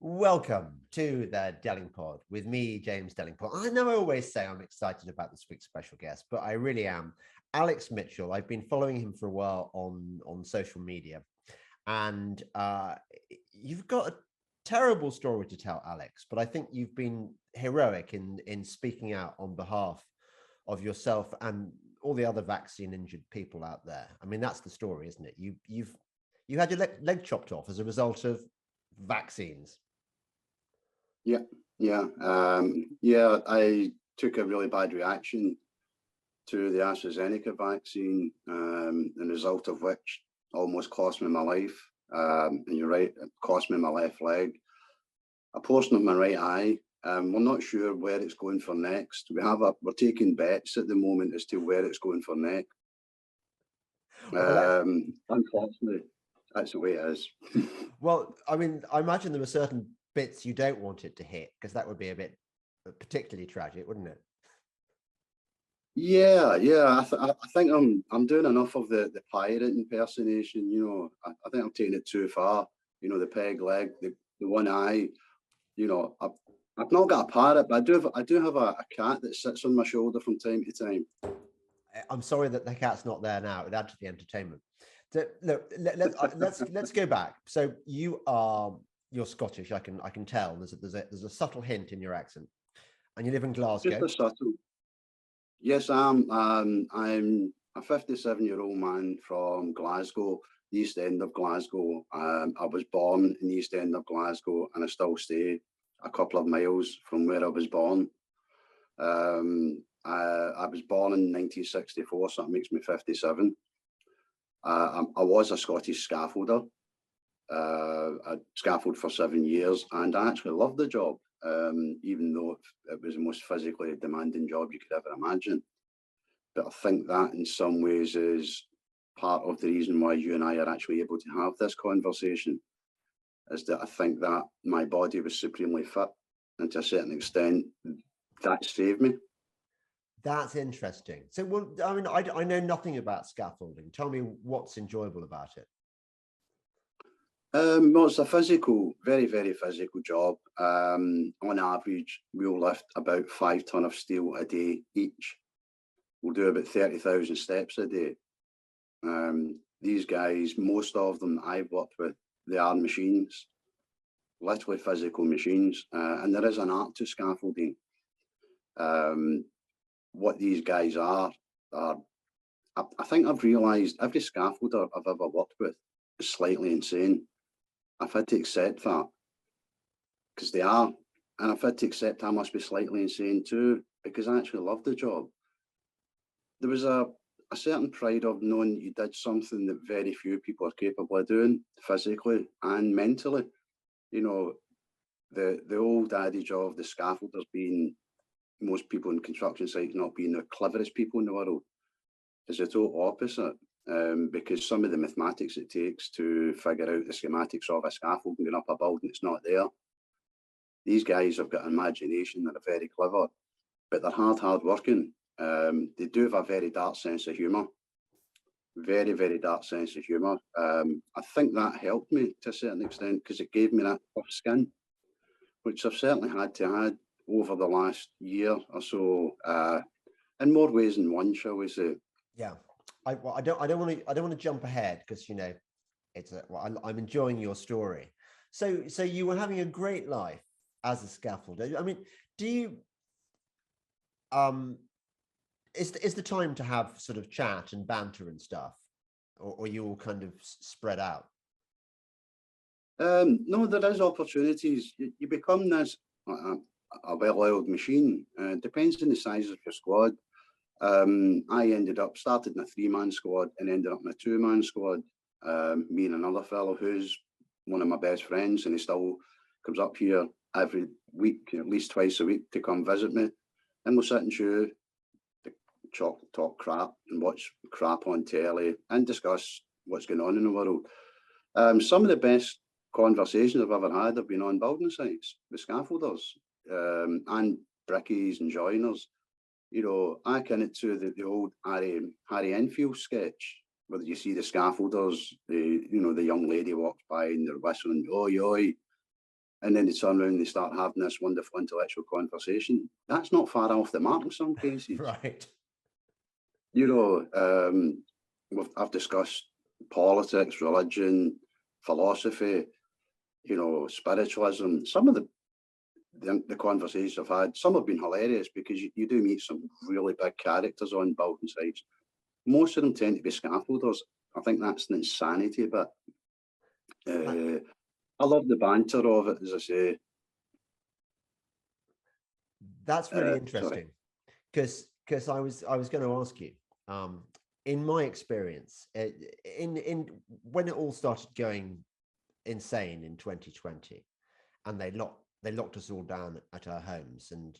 Welcome to the Delingpole with me, James Delingpole. I know I always say I'm excited about this week's special guest, but I really am. Alex Mitchell. I've been following him for a while on social media, and you've got a terrible story to tell, Alex. But I think you've been heroic in speaking out on behalf of yourself and all the other vaccine injured people out there. I mean, that's the story, isn't it? You had your leg chopped off as a result of vaccines. Yeah, yeah. I took a really bad reaction to the AstraZeneca vaccine, the result of which almost cost me my life. And you're right, it cost me my left leg, a portion of my right eye. We're not sure where it's going for next. We're taking bets at the moment as to where it's going for next. Unfortunately, that's the way it is. Well, I mean, I imagine there are certain bits you don't want it to hit because that would be a bit particularly tragic, wouldn't it? Yeah. I think I'm doing enough of the pirate impersonation. I think I'm taking it too far. The peg leg, the one eye. I've not got a parrot, but I do have a cat that sits on my shoulder from time to time. I'm sorry that the cat's not there now. It would add to the entertainment. So, look, let's go back. So you're Scottish. I can tell. There's a subtle hint in your accent, and you live in Glasgow. Just a subtle. Yes, I'm a 57-year-old man from Glasgow, the East End of Glasgow. I was born in the East End of Glasgow, and I still stay a couple of miles from where I was born. I was born in 1964, so that makes me 57. I was a Scottish scaffolder. I scaffolded for 7 years, and I actually loved the job. Even though it was the most physically demanding job you could ever imagine. But I think that in some ways is part of the reason why you and I are actually able to have this conversation, is that I think that my body was supremely fit, and to a certain extent, that saved me. That's interesting. So, well, I mean, I know nothing about scaffolding. Tell me what's enjoyable about it. Well, it's a very, very physical job. On average, we'll lift about 5 ton of steel a day each. We'll do about 30,000 steps a day. These guys, most of them I've worked with, they are machines, literally physical machines. And there is an art to scaffolding. What these guys are I think I've realised every scaffolder I've ever worked with is slightly insane. I've had to accept that, because they are. And I've had to accept I must be slightly insane too, because I actually love the job. There was a certain pride of knowing you did something that very few people are capable of doing, physically and mentally. The old adage of the scaffolders being, most people in construction sites not being the cleverest people in the world, is the total opposite. Because some of the mathematics it takes to figure out the schematics of a scaffold going up a building, it's not there. These guys have got an imagination that are very clever, but they're hard working. They do have a very dark sense of humour. Very, very dark sense of humour. I think that helped me to a certain extent, because it gave me that tough skin, which I've certainly had to add over the last year or so, in more ways than one, shall we say. Yeah. I don't want to jump ahead, because I'm enjoying your story. So you were having a great life as a scaffolder. I mean, do you is the time to have sort of chat and banter and stuff, or you all kind of spread out? No, there is opportunities. You become this a well-oiled machine. Depends on the size of your squad. I started in a 3-man squad and ended up in a 2-man squad. Me and another fellow who's one of my best friends, and he still comes up here every week, at least twice a week, to come visit me. And we'll sit and chew, talk crap and watch crap on telly and discuss what's going on in the world. Some of the best conversations I've ever had have been on building sites with scaffolders and brickies and joiners. I can it to the old Harry Enfield sketch, where you see the scaffolders, the young lady walks by and they're whistling, oi, oi. and then they turn around and they start having this wonderful intellectual conversation. That's not far off the mark in some cases. Right. You know, I've discussed politics, religion, philosophy, you know, spiritualism. Some of the conversations I've had, some have been hilarious because you do meet some really big characters on building sites. Most of them tend to be scaffolders. I think that's the insanity bit. I love the banter of it, as I say. That's really Sorry. interesting, because I was going to ask you, in my experience, in when it all started going insane in 2020, and they locked us all down at our homes, and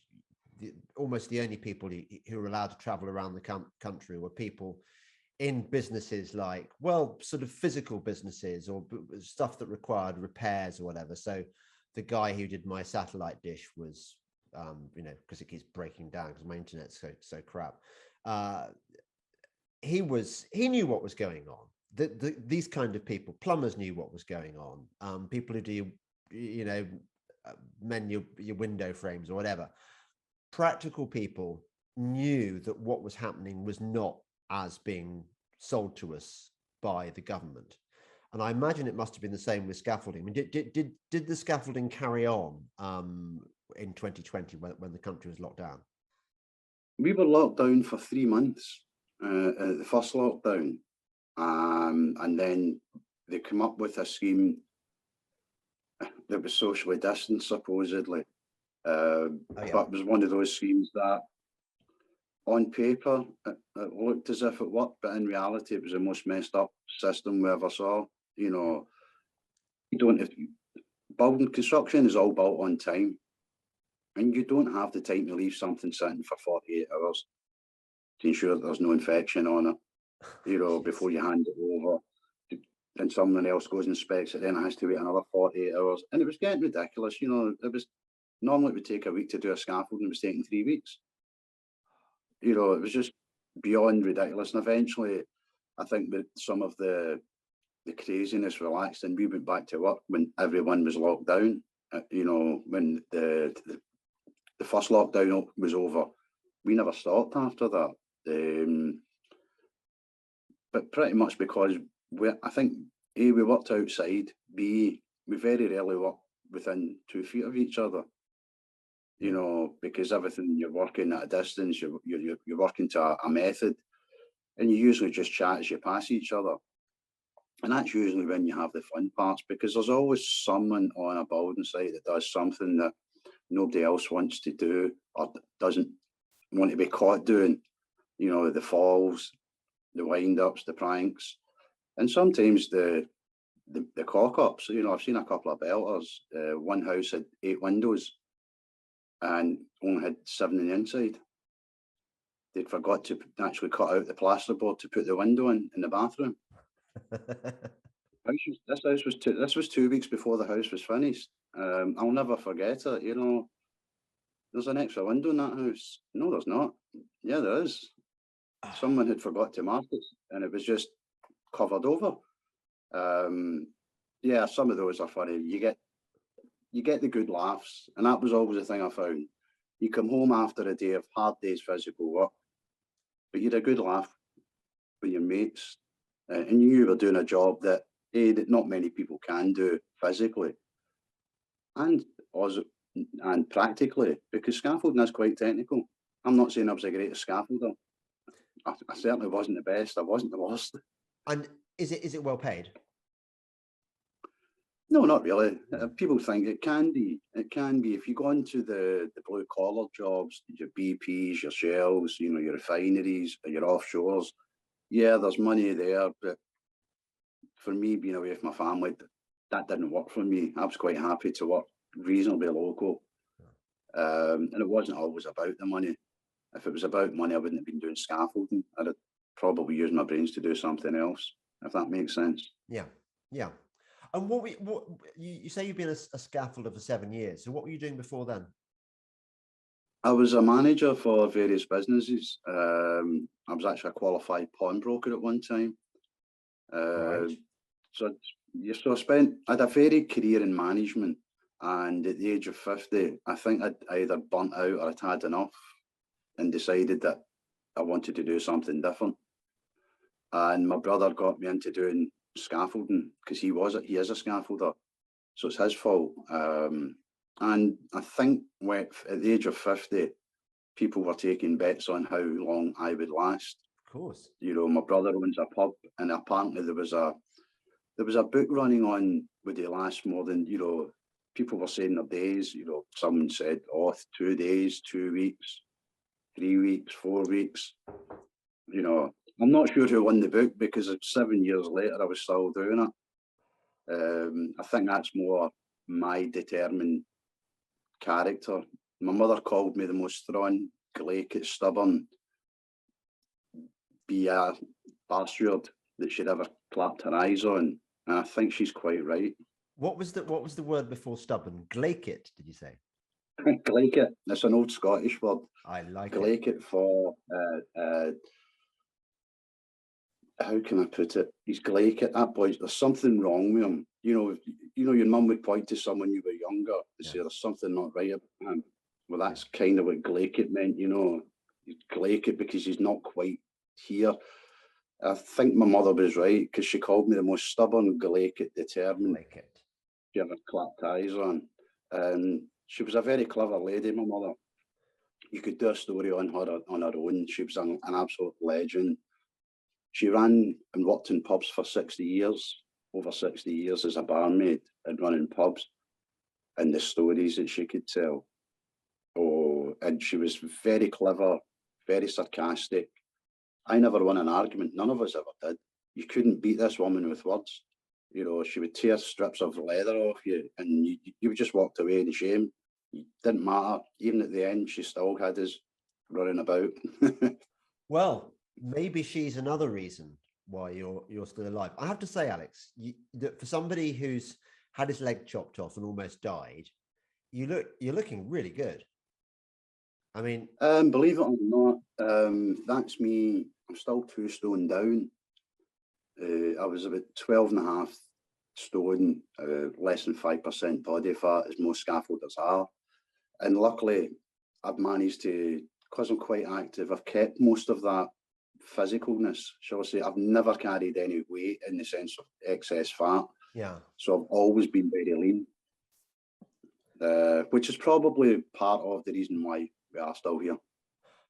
almost the only people who were allowed to travel around the country were people in businesses, like, well, sort of physical businesses or stuff that required repairs or whatever. So the guy who did my satellite dish was, you know, because it keeps breaking down because my internet's so crap. He knew what was going on. These kind of people, plumbers, knew what was going on. People who do, you know, mend your window frames or whatever. Practical people knew that what was happening was not as being sold to us by the government. And I imagine it must have been the same with scaffolding. I mean, did the scaffolding carry on in 2020 when the country was locked down? We were locked down for 3 months, the first lockdown. And then they come up with a scheme that was socially distanced, supposedly. But it was one of those schemes that on paper, it looked as if it worked, but in reality, it was the most messed up system we ever saw. You know, building construction is all built on time, and you don't have the time to leave something sitting for 48 hours to ensure that there's no infection on it, you know, before you hand it over. And someone else goes and inspects it, then it has to wait another 48 hours. And it was getting ridiculous, you know. Normally it would take a week to do a scaffold, and it was taking 3 weeks. You know, it was just beyond ridiculous. And eventually, I think that some of the craziness relaxed, and we went back to work when everyone was locked down. You know, when the first lockdown was over, we never stopped after that. But pretty much because I think A, we worked outside, B, we very rarely worked within 2 feet of each other. You know, because everything you're working at a distance, you're working to a method, and you usually just chat as you pass each other. And that's usually when you have the fun parts, because there's always someone on a building site that does something that nobody else wants to do or doesn't want to be caught doing. You know, the falls, the wind-ups, the pranks, and sometimes the cock-ups. You know, I've seen a couple of belters. One house had 8 windows and only had 7 on the inside. They'd forgot to actually cut out the plasterboard to put the window in the bathroom. This was 2 weeks before the house was finished. I'll never forget it. You know, there's an extra window in that house. No, there's not. Yeah, there is. Someone had forgot to mark it, and it was just covered over. Yeah, some of those are funny. You get the good laughs, and that was always the thing I found. You come home after a day of hard day's physical work, but you had a good laugh with your mates, and you were doing a job that not many people can do physically and practically, because scaffolding is quite technical. I'm not saying I was the greatest scaffolder. I certainly wasn't the best. I wasn't the worst. And is it well paid? No, not really. People think it can be. It can be if you go into the blue collar jobs, your BPs, your Shells, you know, your refineries, your offshores. Yeah, there's money there, but for me, being away from my family, that didn't work for me. I was quite happy to work reasonably local, and it wasn't always about the money. If it was about money, I wouldn't have been doing scaffolding. I'd have probably used my brains to do something else, if that makes sense. Yeah, yeah. And what you say you've been a scaffolder for 7 years. So what were you doing before then? I was a manager for various businesses. I was actually a qualified pawnbroker at one time. Right. So I had a varied career in management. And at the age of 50, I think I'd either burnt out or I'd had enough and decided that I wanted to do something different. And my brother got me into doing scaffolding because he is a scaffolder, so it's his fault. And I think at the age of 50, people were taking bets on how long I would last. Of course. You know, my brother owns a pub, and apparently there was a book running on, would it last more than, you know, people were saying their days, you know, someone said, oh, 2 days, 2 weeks, 3 weeks, 4 weeks. You know, I'm not sure who won the book because 7 years later I was still doing it. I think that's more my determined character. My mother called me the most thrawn, glaikit, stubborn, bastard that she'd ever clapped her eyes on, and I think she's quite right. What was the word before stubborn? Glaikit, did you say? Glaikit. It's an old Scottish word. I like Glaikit it. for how can I put it? He's glaikit. That boy, there's something wrong with him. You know, your mum would point to someone you were younger and say there's something not right about him. Well, that's kind of what glaikit meant. You know, he's glaikit because he's not quite here. I think my mother was right because she called me the most stubborn, glaikit, determined she ever clapped eyes on. And she was a very clever lady, my mother. You could do a story on her own. She was an absolute legend. She ran and worked in pubs for 60 years, over 60 years as a barmaid and running pubs, and the stories that she could tell. Oh, and she was very clever, very sarcastic. I never won an argument. None of us ever did. You couldn't beat this woman with words. You know, she would tear strips of leather off you and you just walked away in shame. It didn't matter. Even at the end, she still had us running about. Well, maybe she's another reason why you're still alive. I have to say, Alex, that for somebody who's had his leg chopped off and almost died, you're looking really good. I mean, believe it or not, that's me. I'm still 2 stone down. I was about 12 and a half stone, less than 5% body fat, as most scaffolders are. And luckily, I've managed to, because I'm quite active, I've kept most of that physicalness, shall I say. I've never carried any weight in the sense of excess fat. Yeah. So I've always been very lean, which is probably part of the reason why we are still here.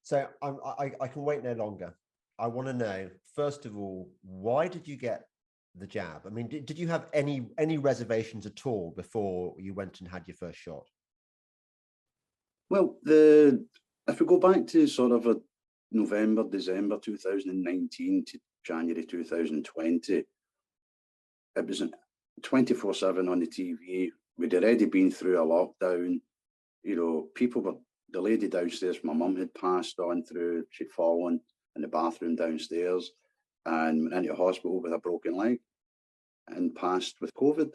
So I can wait no longer. I want to know, first of all, why did you get the jab? I mean, did you have any reservations at all before you went and had your first shot? Well, if we go back to sort of a November, December 2019 to January 2020, it was 24/7 on the TV. We'd already been through a lockdown. You know, the lady downstairs, my mum had passed on through, she'd fallen in the bathroom downstairs and went into hospital with a broken leg and passed with COVID.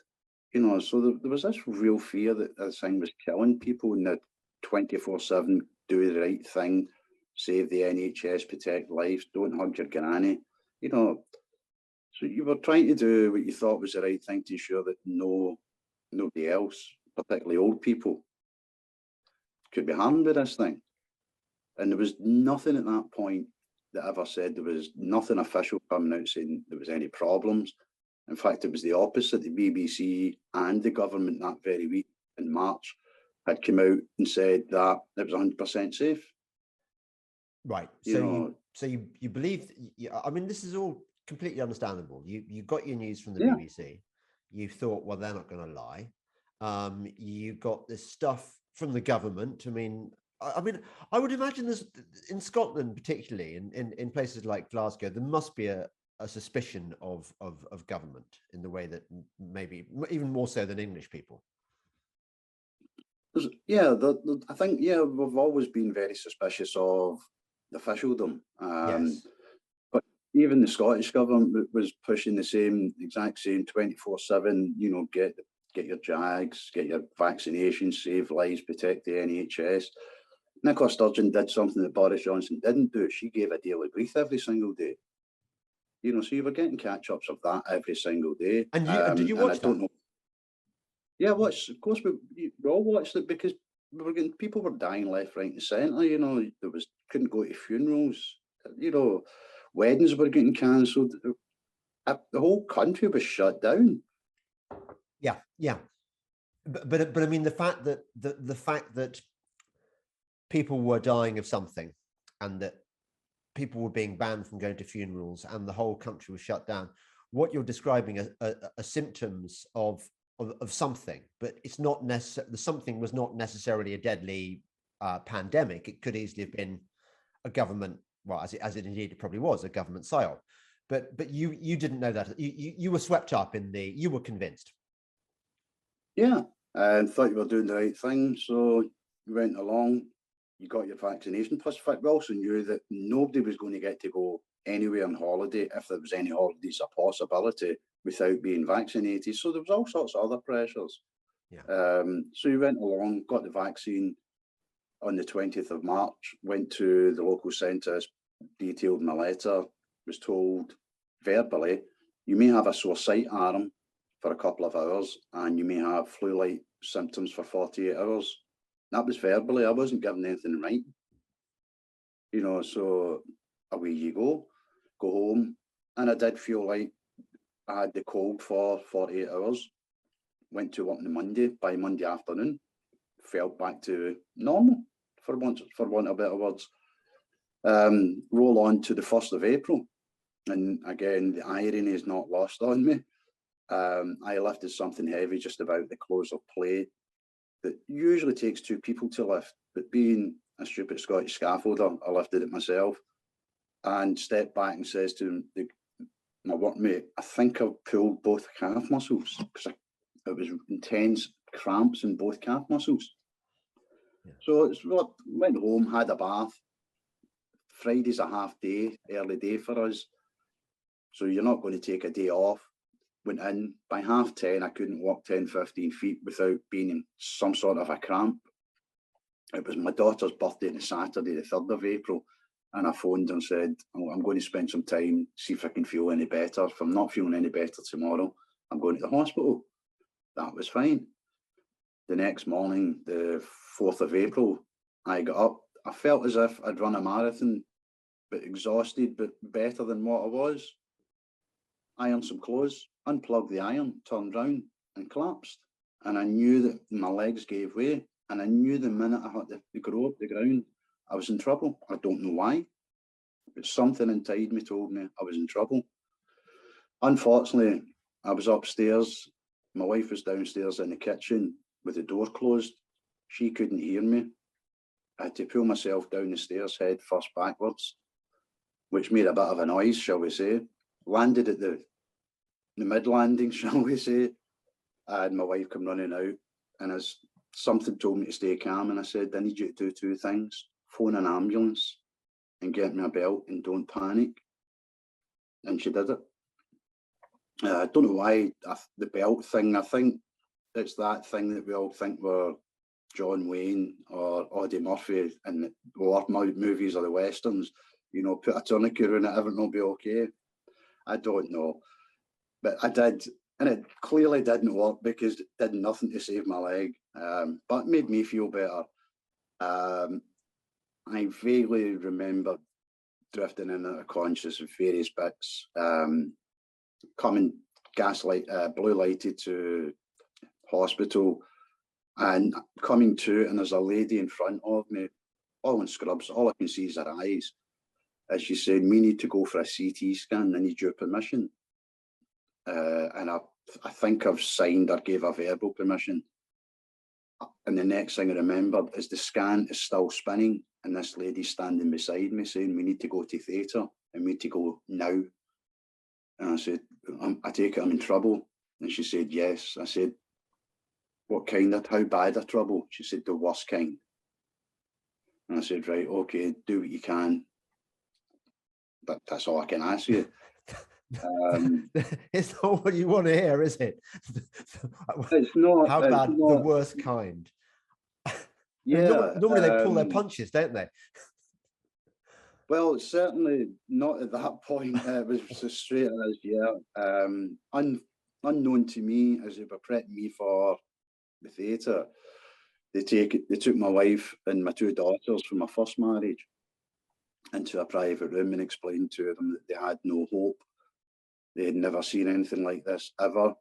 You know, so there was this real fear that this thing was killing people, and that 24/7 do the right thing, save the NHS, protect lives, don't hug your granny. You know, so you were trying to do what you thought was the right thing to ensure that nobody else, particularly old people, could be harmed by this thing. And there was nothing at that point that ever said, there was nothing official coming out saying there was any problems. In fact, it was the opposite. The BBC and the government that very week in March had come out and said that it was 100% safe. Right. So you believe, I mean, this is all completely understandable. You got your news from the BBC. You thought, well, they're not going to lie. You got this stuff from the government. I mean, I would imagine this in Scotland, particularly in places like Glasgow, there must be a suspicion of government in the way that maybe even more so than English people. Yeah, I think, we've always been very suspicious of the officialdom. Yes. But even the Scottish government was pushing the exact same 24/7, you know, get your jags, get your vaccinations, save lives, protect the NHS. Nicola Sturgeon did something that Boris Johnson didn't do. She gave a daily brief every single day. You know, so you were getting catch-ups of that every single day. And did you watch that? Yeah, of course we all watched it because we were getting people were dying left, right, and centre. You know, there was couldn't go to funerals. You know, weddings were getting cancelled. The whole country was shut down. Yeah, yeah. But I mean, the fact that the fact that people were dying of something, and that people were being banned from going to funerals, and the whole country was shut down. What you're describing are symptoms of something, but it's not necessarily, the something was not necessarily a deadly pandemic. It could easily have been a government, well, as it indeed it probably was, a government psyop. But you didn't know that. You were swept up in the, you were convinced. Yeah, and thought you were doing the right thing, so you went along. You got your vaccination. Plus, we also knew that nobody was going to get to go anywhere on holiday if there was any holidays a possibility without being vaccinated. So there was all sorts of other pressures. Yeah. So you went along, got the vaccine on the 20th of March, went to the local centre, as detailed in my letter, was told verbally, you may have a sore sight arm for a couple of hours and you may have flu-like symptoms for 48 hours. That was verbally. I wasn't given anything in writing. You know, so away you go home. And I did feel like I had the cold for 48 hours. Went to work on Monday. By Monday afternoon, felt back to normal, for want of better words. Roll on to the 1st of April. And again, the irony is not lost on me. I lifted something heavy just about the close of play that usually takes two people to lift, but being a stupid Scottish scaffolder, I lifted it myself and stepped back and says to my workmate, I think I've pulled both calf muscles because it was intense cramps in both calf muscles. Yeah. So went home, had a bath. Friday's a half day, early day for us. So you're not going to take a day off. Went in, by 10:30, I couldn't walk 10, 15 feet without being in some sort of a cramp. It was my daughter's birthday on Saturday, the 3rd of April, and I phoned and said, I'm going to spend some time, see if I can feel any better. If I'm not feeling any better tomorrow, I'm going to the hospital. That was fine. The next morning, the 4th of April, I got up. I felt as if I'd run a marathon, but exhausted, but better than what I was. Ironed some clothes, unplugged the iron, turned round and collapsed. And I knew that my legs gave way. And I knew the minute I had to go up the ground, I was in trouble. I don't know why, but something inside me told me I was in trouble. Unfortunately, I was upstairs. My wife was downstairs in the kitchen with the door closed. She couldn't hear me. I had to pull myself down the stairs head first backwards, which made a bit of a noise, shall we say. Landed at the mid landing, shall we say, and my wife came running out, and as something told me to stay calm, and I said, I need you to do two things: phone an ambulance and get me a belt and don't panic. And she did it. I don't know why the belt thing, I think it's that thing that we all think we're John Wayne or Audie Murphy in the war movies or the westerns, you know, put a tourniquet in it, everything will be okay. I don't know. But I did, and it clearly didn't work because it did nothing to save my leg, but it made me feel better. I vaguely remember drifting in and out of conscious of various bits, coming blue lighted to hospital and coming to, and there's a lady in front of me, all in scrubs, all I can see is her eyes. As she said, we need to go for a CT scan, I need your permission. And I think I've signed or gave a verbal permission. And the next thing I remembered is the scan is still spinning and this lady's standing beside me saying, we need to go to theatre and we need to go now. And I said, I take it I'm in trouble. And she said, yes. I said, what kind of, how bad a trouble? She said, the worst kind. And I said, right, okay, do what you can. But that's all I can ask you. It's not what you want to hear, is it? It's not. How bad? The worst kind. Yeah. Normally they pull their punches, don't they? Well, it's certainly not at that point. It was as straight as, yeah. Unknown to me, as they were prepping me for the theatre, they took my wife and my two daughters from my first marriage into a private room and explained to them that they had no hope. They had never seen anything like this ever.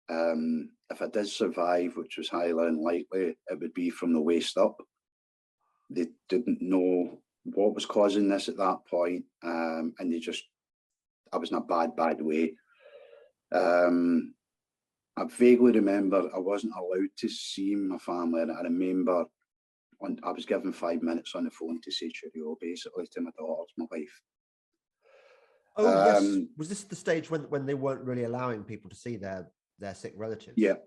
If I did survive, which was highly unlikely, it would be from the waist up. They didn't know what was causing this at that point, and I was in a bad way. I vaguely remember I wasn't allowed to see my family, and I remember I was given 5 minutes on the phone to say cheerio, basically, to my daughters, my wife. Oh, yes. Was this the stage when they weren't really allowing people to see their sick relatives? Yeah.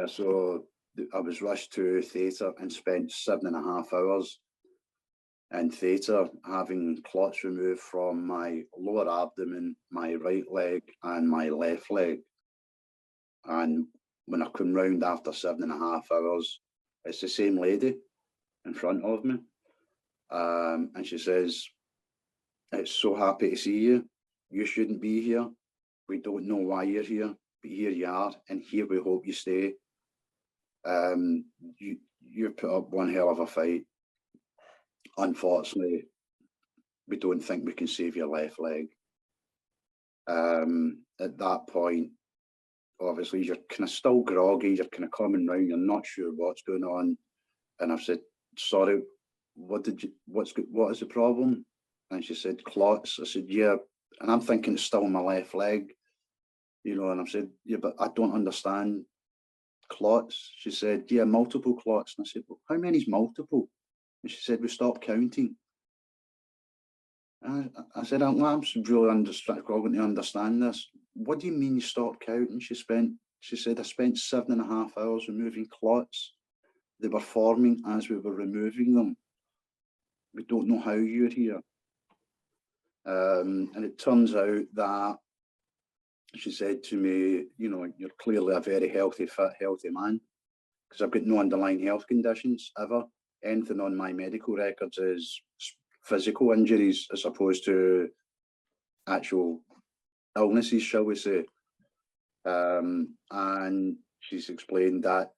So I was rushed to theatre and spent 7.5 hours in theatre, having clots removed from my lower abdomen, my right leg, and my left leg. And when I come round after 7.5 hours, it's the same lady in front of me. And she says, "It's so happy to see you. You shouldn't be here. We don't know why you're here, but here you are, and here we hope you stay. You put up one hell of a fight. Unfortunately, we don't think we can save your left leg." At that point, obviously, you're kind of still groggy, you're kind of coming round, you're not sure what's going on. And I've said, "Sorry, what is the problem?" And she said, "Clots." I said, "Yeah." And I'm thinking it's still my left leg, and I've said, "Yeah, but I don't understand clots." She said, "Yeah, multiple clots." And I said, "Well, how many's multiple?" And she said, "We stopped counting." And I said, "I'm really struggling to understand this. What do you mean you stopped counting?" She said, "I spent 7.5 hours removing clots. They were forming as we were removing them. We don't know how you're here." And it turns out that she said to me, "You're clearly a very healthy, fit, healthy man, because I've got no underlying health conditions ever. Anything on my medical records is physical injuries as opposed to actual illnesses, shall we say." And she's explained that,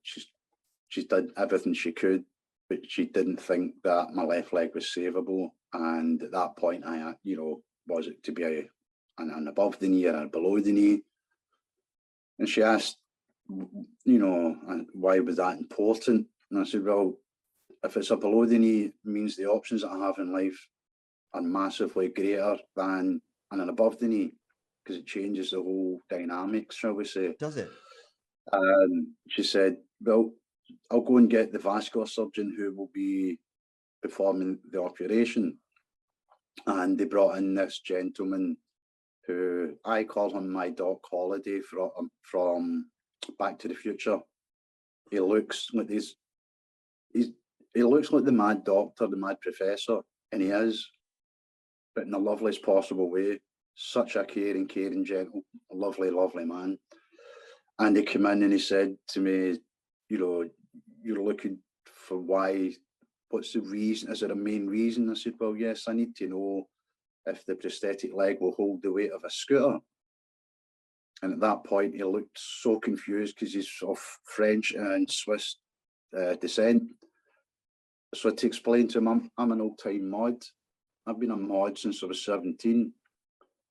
she's done everything she could, but she didn't think that my left leg was savable. And at that point, was it to be an above the knee or a below the knee? And she asked, why was that important? And I said, "Well, if it's a below the knee, it means the options that I have in life are massively greater than an above the knee, because it changes the whole dynamics, shall we say." Does it? She said, "Well, I'll go and get the vascular surgeon who will be performing the operation." And they brought in this gentleman who, I call him my Doc Holliday from Back to the Future. He looks like he looks like the mad doctor, the mad professor, and he is, but in the loveliest possible way. Such a caring, gentle, lovely man. And he came in and he said to me, "You're looking for why, what's the reason? Is there a main reason?" I said, "Well, yes, I need to know if the prosthetic leg will hold the weight of a scooter." And at that point, he looked so confused because he's of French and Swiss descent. So to explain to him, I'm an old-time mod. I've been a mod since I was 17.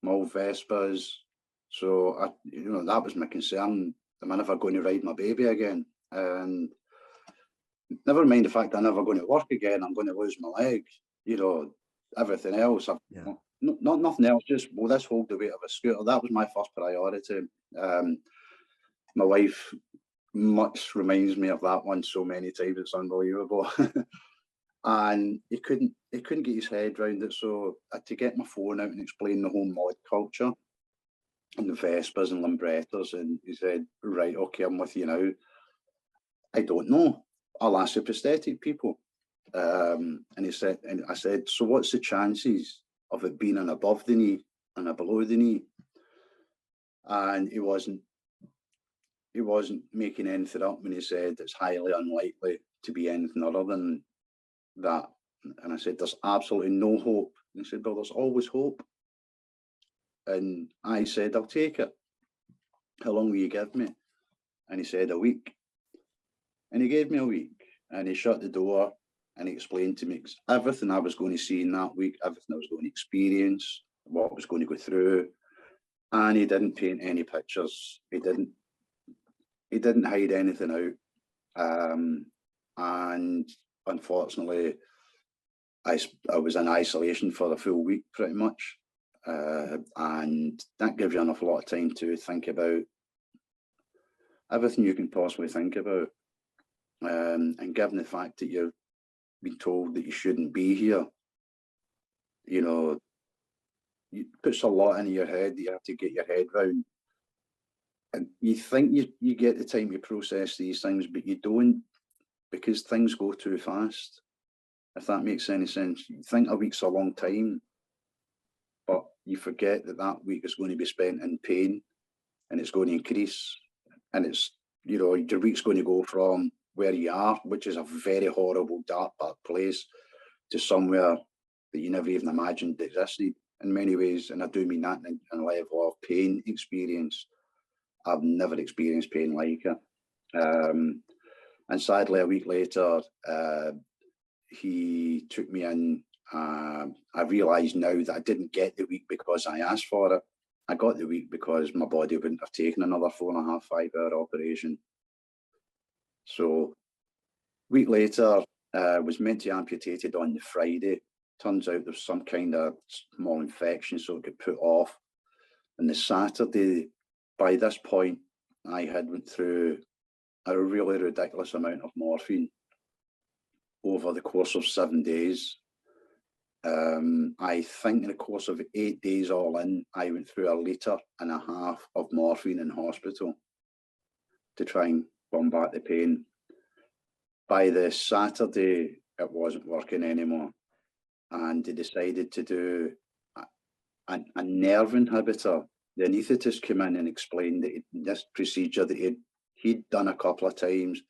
My old Vespas. So that was my concern. Am I never going to ride my baby again? And never mind the fact I'm never going to work again. I'm going to lose my leg. Everything else. Nothing else. Just, will this hold the weight of a scooter? That was my first priority. My wife much reminds me of that one so many times. It's unbelievable. And he couldn't get his head around it. So I had to get my phone out and explain the whole mod culture and the Vespas and Limbrettas. And he said, "Right, okay, I'm with you now. I don't know. I'll ask the prosthetic people." And I said, "So what's the chances of it being an above the knee and a below the knee?" And he wasn't making anything up when he said it's highly unlikely to be anything other than that. And I said, "There's absolutely no hope." And he said, "Well, there's always hope." And I said, "I'll take it. How long will you give me?" And he said, a week. And he gave me a week, and he shut the door, and he explained to me everything I was going to see in that week, everything I was going to experience, what I was going to go through. And he didn't paint any pictures. He didn't hide anything out. And unfortunately, I was in isolation for the full week, pretty much. And that gives you an awful lot of time to think about everything you can possibly think about. And given the fact that you've been told that you shouldn't be here, you know, it puts a lot into your head that you have to get your head round. And you think you get the time to process these things, but you don't, because things go too fast. If that makes any sense. You think a week's a long time, but you forget that that week is going to be spent in pain, and it's going to increase. And it's, you know, your week's going to go from where you are, which is a very horrible, dark place, to somewhere that you never even imagined existed in many ways. And I do mean that in a level of pain experience. I've never experienced pain like it. And sadly, a week later, he took me in. I realised now that I didn't get the week because I asked for it. I got the week because my body wouldn't have taken another 4.5, 5 hour operation. So, week later, was meant to be amputated on the Friday. Turns out there's some kind of small infection, so it got put off. And the Saturday, by this point, I had went through a really ridiculous amount of morphine over the course of 7 days. I think in the course of 8 days all in, I went through 1.5 litres of morphine in hospital to try and combat the pain. By the Saturday, it wasn't working anymore. And they decided to do a nerve inhibitor. The anaesthetist came in and explained that this procedure that he'd done a couple of times,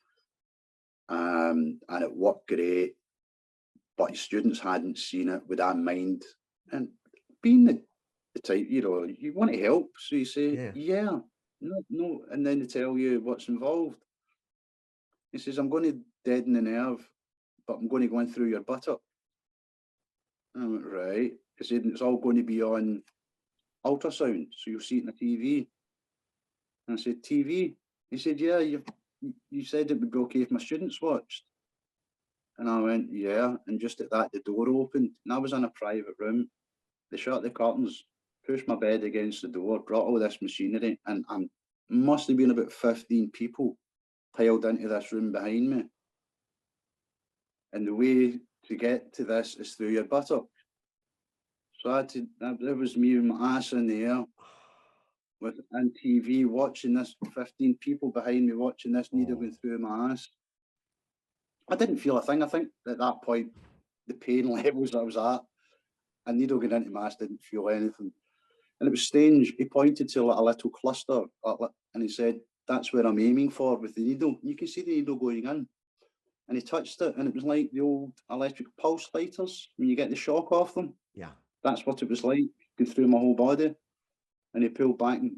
and it worked great, but his students hadn't seen it with that mind. And being the type, you know, you want to help, so you say, yeah, no, and then they tell you what's involved. He says, I'm going to deaden the nerve, but I'm going to go in through your buttock. I went, right. He said, it's all going to be on ultrasound, so you'll see it on the TV. And I said, TV? He said, yeah, you said it would be okay if my students watched. And I went, yeah. And just at that, the door opened, and I was in a private room. They shut the curtains, pushed my bed against the door, brought all this machinery, and must have been about 15 people piled into this room behind me. And the way to get to this is through your buttock. So there was me with my ass in the air on TV watching this, 15 people behind me watching this needle going through my ass. I didn't feel a thing. I think at that point, the pain levels I was at, a needle going into my ass, didn't feel anything. And it was strange. He pointed to a little cluster and he said, that's where I'm aiming for with the needle. You can see the needle going in. And he touched it, and it was like the old electric pulse lighters when you get the shock off them. Yeah. That's what it was like, going through my whole body. And he pulled back and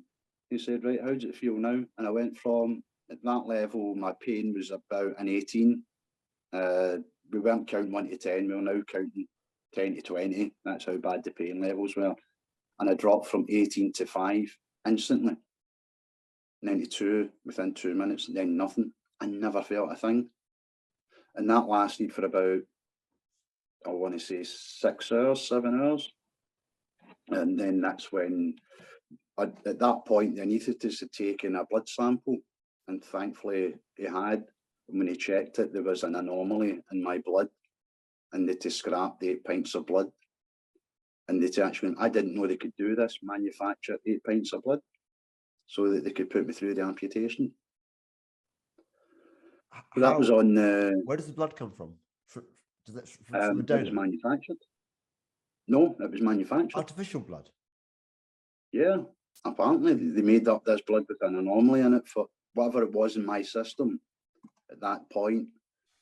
he said, right, how does it feel now? And I went from, at that level, my pain was about an 18. We weren't counting 1 to 10, we were now counting 10 to 20. That's how bad the pain levels were. And I dropped from 18 to 5 instantly. 92 within 2 minutes, and then nothing. I never felt a thing. And that lasted for about, I want to say 6 hours, 7 hours. And then that's when, at that point, the anaesthetist had taken a blood sample, and thankfully he had. And when he checked it, there was an anomaly in my blood, and they had to scrap the 8 pints of blood. And they actually, I didn't know they could do this, manufacture 8 pints of blood, so that they could put me through the amputation. So that was on the. Where does the blood come from? From the It donor? was manufactured. No, it was manufactured. Artificial blood. Yeah, apparently they made up this blood with an anomaly in it for whatever it was in my system at that point.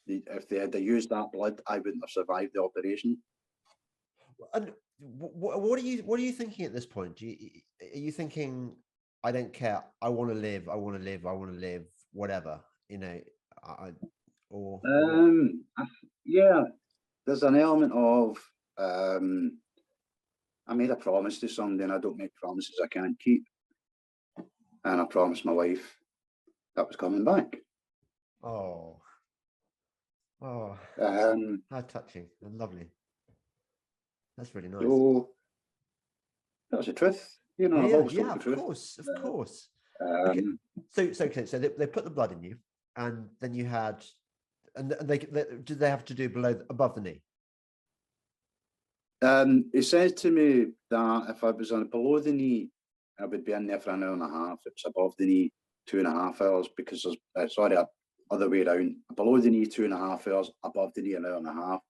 If they had used that blood, I wouldn't have survived the operation. And what are you thinking at this point? Are you thinking, I don't care, I want to live, I want to live, I want to live? whatever, you know, I, or Yeah, there's an element of I made a promise to somebody, and I don't make promises I can't keep. And I promised my wife that was coming back. oh, oh, Um, how touching and lovely. That's really nice. so that was the truth. You know, I've Yeah, always yeah, told the of truth. course, of course. Okay, Um, so they put the blood in you, and then you had, and they did they have to do above the knee? he said to me that if I was on below the knee, I would be in there for an hour and a half. If it's above the knee, 2.5 hours, because there's other way around. Below the knee, 2.5 hours. Above the knee, an hour and a half,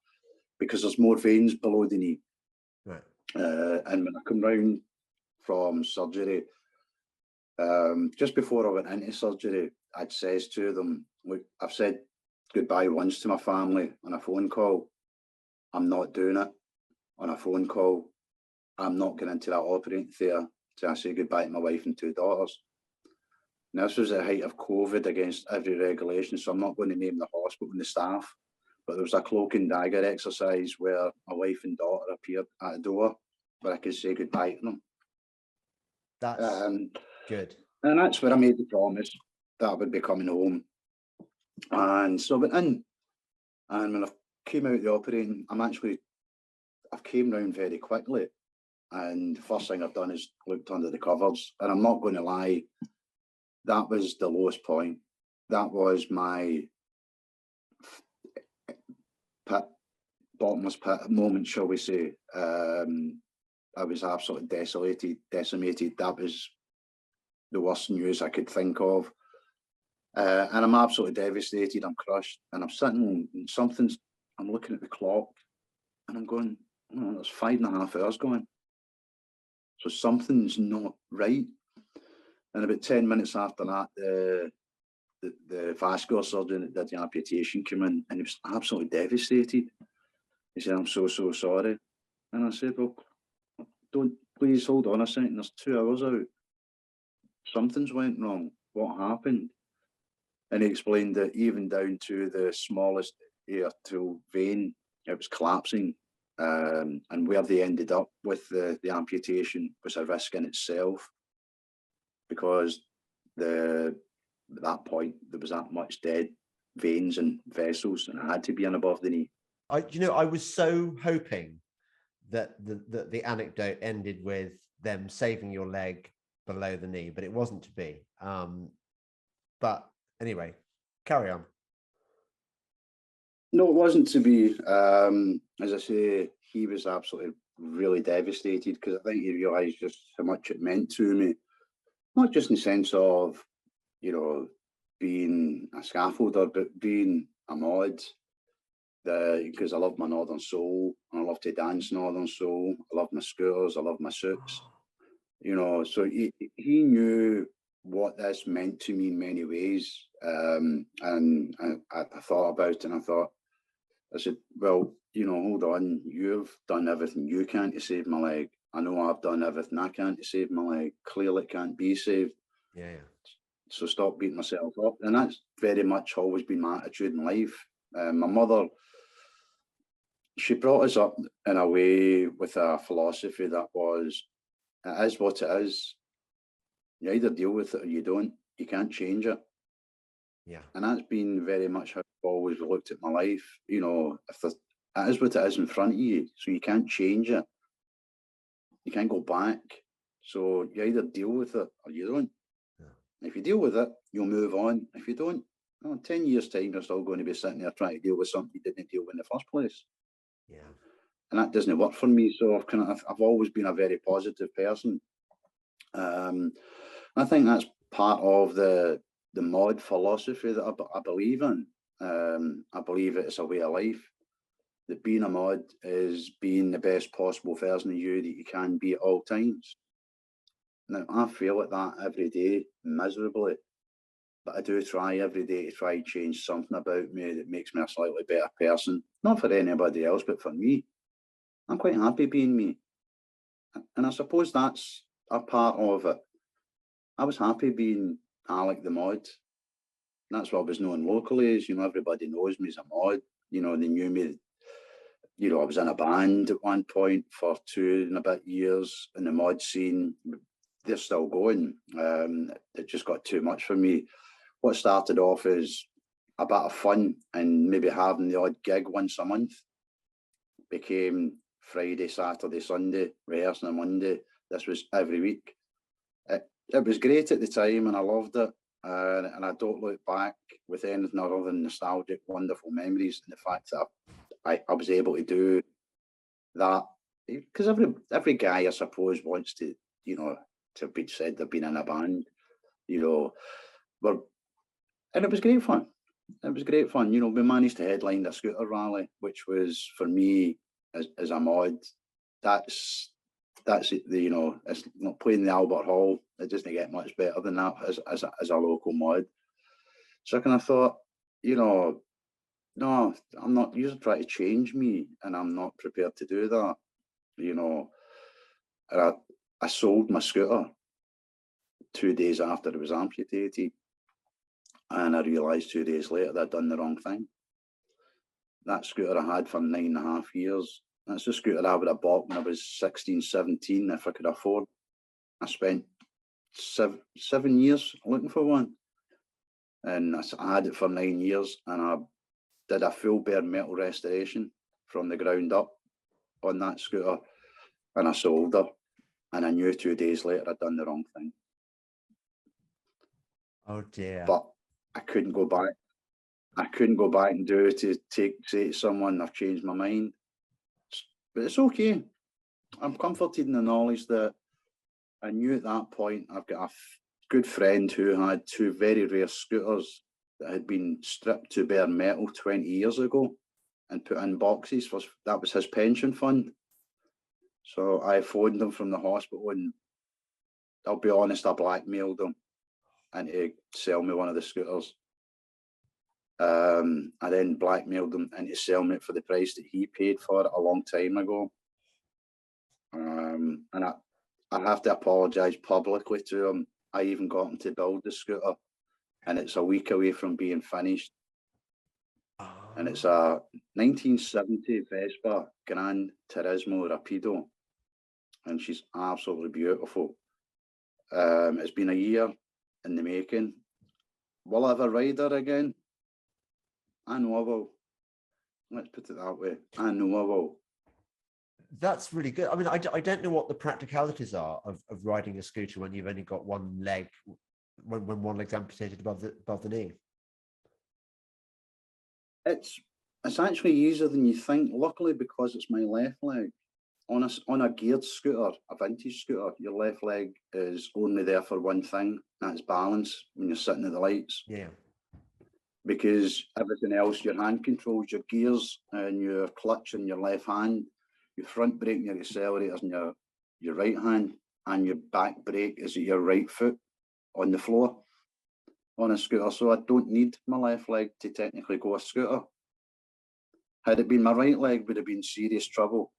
because there's more veins below the knee. Right. And when I come round from surgery, just before I went into surgery, I'd says to them, look, I've said goodbye once to my family on a phone call. I'm not doing it on a phone call. I'm not going into that operating theatre to say goodbye to my wife and 2 daughters. Now, this was the height of COVID against every regulation, so I'm not going to name the hospital and the staff, but there was a cloak and dagger exercise where my wife and daughter appeared at the door where I could say goodbye to them. That's good. And that's where I made the promise that I would be coming home. And so I went in, and when I came out of the operating, I've came round very quickly. And the first thing I've done is looked under the covers. And I'm not going to lie, that was the lowest point. That was my bottomless pit moment, shall we say. I was absolutely decimated. That was the worst news I could think of. And I'm absolutely devastated. I'm crushed. And I'm sitting, and I'm looking at the clock, and I'm going, oh, there's 5.5 hours going. So something's not right. And about 10 minutes after that, the vascular surgeon that did the amputation came in, and he was absolutely devastated. He said, I'm so sorry. And I said, well, please hold on a second. There's 2 hours out. Something's went wrong. What happened? And he explained that even down to the smallest arterial vein, it was collapsing. And where they ended up with the amputation was a risk in itself, because at that point there was that much dead veins and vessels, and it had to be an above the knee. I was so hoping that the anecdote ended with them saving your leg below the knee, but it wasn't to be. But anyway, carry on. No, it wasn't to be. As I say, he was absolutely really devastated, because I think he realised just how much it meant to me. Not just in the sense of, being a scaffolder, but being a mod. Because I love my Northern Soul, and I love to dance Northern Soul. I love my scooters, I love my suits. So he knew what this meant to me in many ways. And I thought about it, and I said, well, hold on, you've done everything you can to save my leg. I know I've done everything I can to save my leg. Clearly it can't be saved. Yeah. So stop beating myself up. And that's very much always been my attitude in life. My mother, she brought us up in a way with a philosophy that was, it is what it is. You either deal with it or you don't. You can't change it. Yeah. And that's been very much how I've always looked at my life. If it is what it is in front of you, so you can't change it. You can't go back. So you either deal with it or you don't. Yeah. If you deal with it, you'll move on. If you don't, 10 years' time, you're still going to be sitting there trying to deal with something you didn't deal with in the first place. Yeah. And that doesn't work for me. So I've always been a very positive person. I think that's part of the mod philosophy that I believe in. I believe it's a way of life. That being a mod is being the best possible version of you that you can be at all times. Now, I feel like that every day, miserably, but I do try every day to try and change something about me that makes me a slightly better person. Not for anybody else, but for me. I'm quite happy being me. And I suppose that's a part of it. I was happy being Alec the mod. That's what I was known locally as. Everybody knows me as a mod. They knew me. I was in a band at one point for 2 and a bit years in the mod scene. They're still going. It just got too much for me. What started off as a bit of fun and maybe having the odd gig once a month became Friday, Saturday, Sunday, rehearsing on Monday. This was every week. It was great at the time and I loved it. And I don't look back with anything other than nostalgic, wonderful memories, and the fact that I was able to do that. Because every guy, I suppose, wants to, to be said they've been in a band, and it was great fun. It was great fun. We managed to headline the scooter rally, which was, for me, as a mod, that's it. It's not playing the Albert Hall. It doesn't get much better than that as a local mod. So I kind of thought, no, I'm not. You're trying to change me, and I'm not prepared to do that. And I sold my scooter 2 days after it was amputated, and I realised 2 days later that I'd done the wrong thing. That scooter I had for 9.5 years. That's the scooter I would have bought when I was 16, 17, if I could afford. I spent 7 years looking for one. And I had it for 9 years, and I did a full bare metal restoration from the ground up on that scooter, and I sold her. And I knew 2 days later I'd done the wrong thing. Oh dear. But I couldn't go back. I couldn't go back and do it to say to someone, I've changed my mind. But it's okay. I'm comforted in the knowledge that I knew at that point I've got a good friend who had 2 very rare scooters that had been stripped to bare metal 20 years ago and put in boxes. That was his pension fund. So I phoned him from the hospital, and I'll be honest, I blackmailed him into sell me one of the scooters. I then blackmailed him into selling it for the price that he paid for it a long time ago. And I have to apologise publicly to him. I even got him to build the scooter, and it's a week away from being finished. And it's a 1970 Vespa Gran Turismo Rapido, and she's absolutely beautiful. It's been a year in the making. Will I ever ride her again? I know I will. Let's put it that way. I know I will. That's really good. I mean, I don't know what the practicalities are of riding a scooter when you've only got one leg, when one leg's amputated above the knee. It's actually easier than you think. Luckily, because it's my left leg. On a geared scooter, a vintage scooter, your left leg is only there for one thing, that's balance when you're sitting at the lights. Yeah. Because everything else, your hand controls, your gears and your clutch in your left hand, your front brake and your accelerators in your right hand, and your back brake is at your right foot on the floor on a scooter. So I don't need my left leg to technically go a scooter. Had it been my right leg, would have been serious trouble.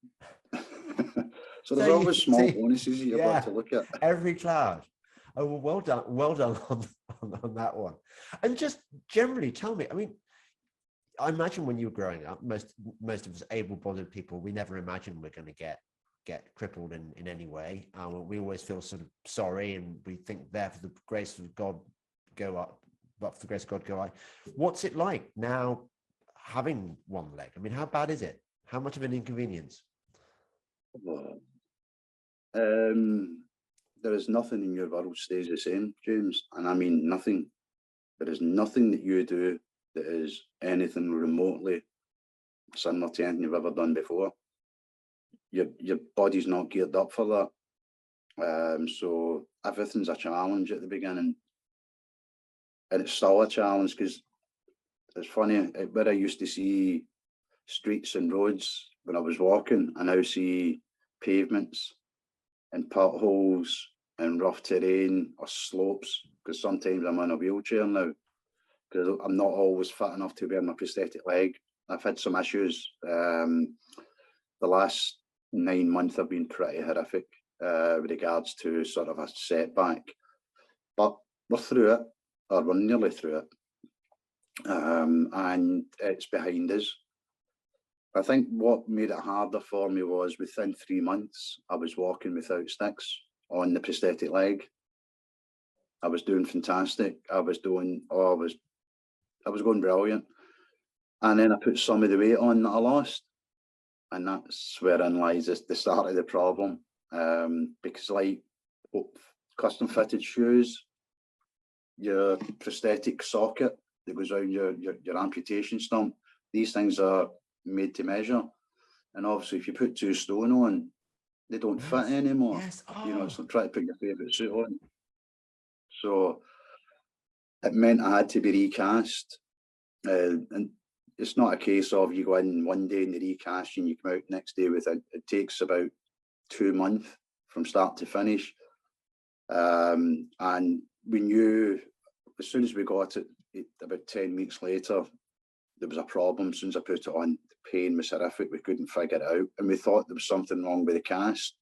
So there's always small bonuses you've got to look at. Every cloud. Oh, well done on that one. And just generally tell me, I mean, I imagine when you were growing up, most of us able-bodied people, we never imagine we're going to get crippled in any way. We always feel sort of sorry, and we think there for the grace of God go up, but for the grace of God go I. What's it like now having one leg? I mean, how bad is it? How much of an inconvenience? There is nothing in your world stays the same, James, and I mean nothing. There is nothing that you do that is anything remotely similar to anything you've ever done before. Your body's not geared up for that. So everything's a challenge at the beginning, and it's still a challenge because it's funny, where I used to see streets and roads when I was walking, I now see pavements and potholes and rough terrain or slopes, because sometimes I'm in a wheelchair now because I'm not always fit enough to wear my prosthetic leg. I've had some issues. The last 9 months have been pretty horrific with regards to sort of a setback, but we're through it, or we're nearly through it. and it's behind us. I think what made it harder for me was within 3 months, I was walking without sticks on the prosthetic leg. I was doing fantastic. I was going brilliant. And then I put some of the weight on that I lost. And that's wherein lies the start of the problem. Because like custom fitted shoes, your prosthetic socket that goes around your amputation stump, these things are made to measure. And obviously if you put 2 stone on, they don't fit anymore. Yes. You know, it's like trying to put your favourite suit on. So it meant I had to be recast. And it's not a case of you go in one day and they recast you and you come out next day with it. It takes about 2 months from start to finish. And we knew as soon as we got it, about 10 weeks later, there was a problem. As soon as I put it on, the pain was horrific. We couldn't figure it out. And we thought there was something wrong with the cast.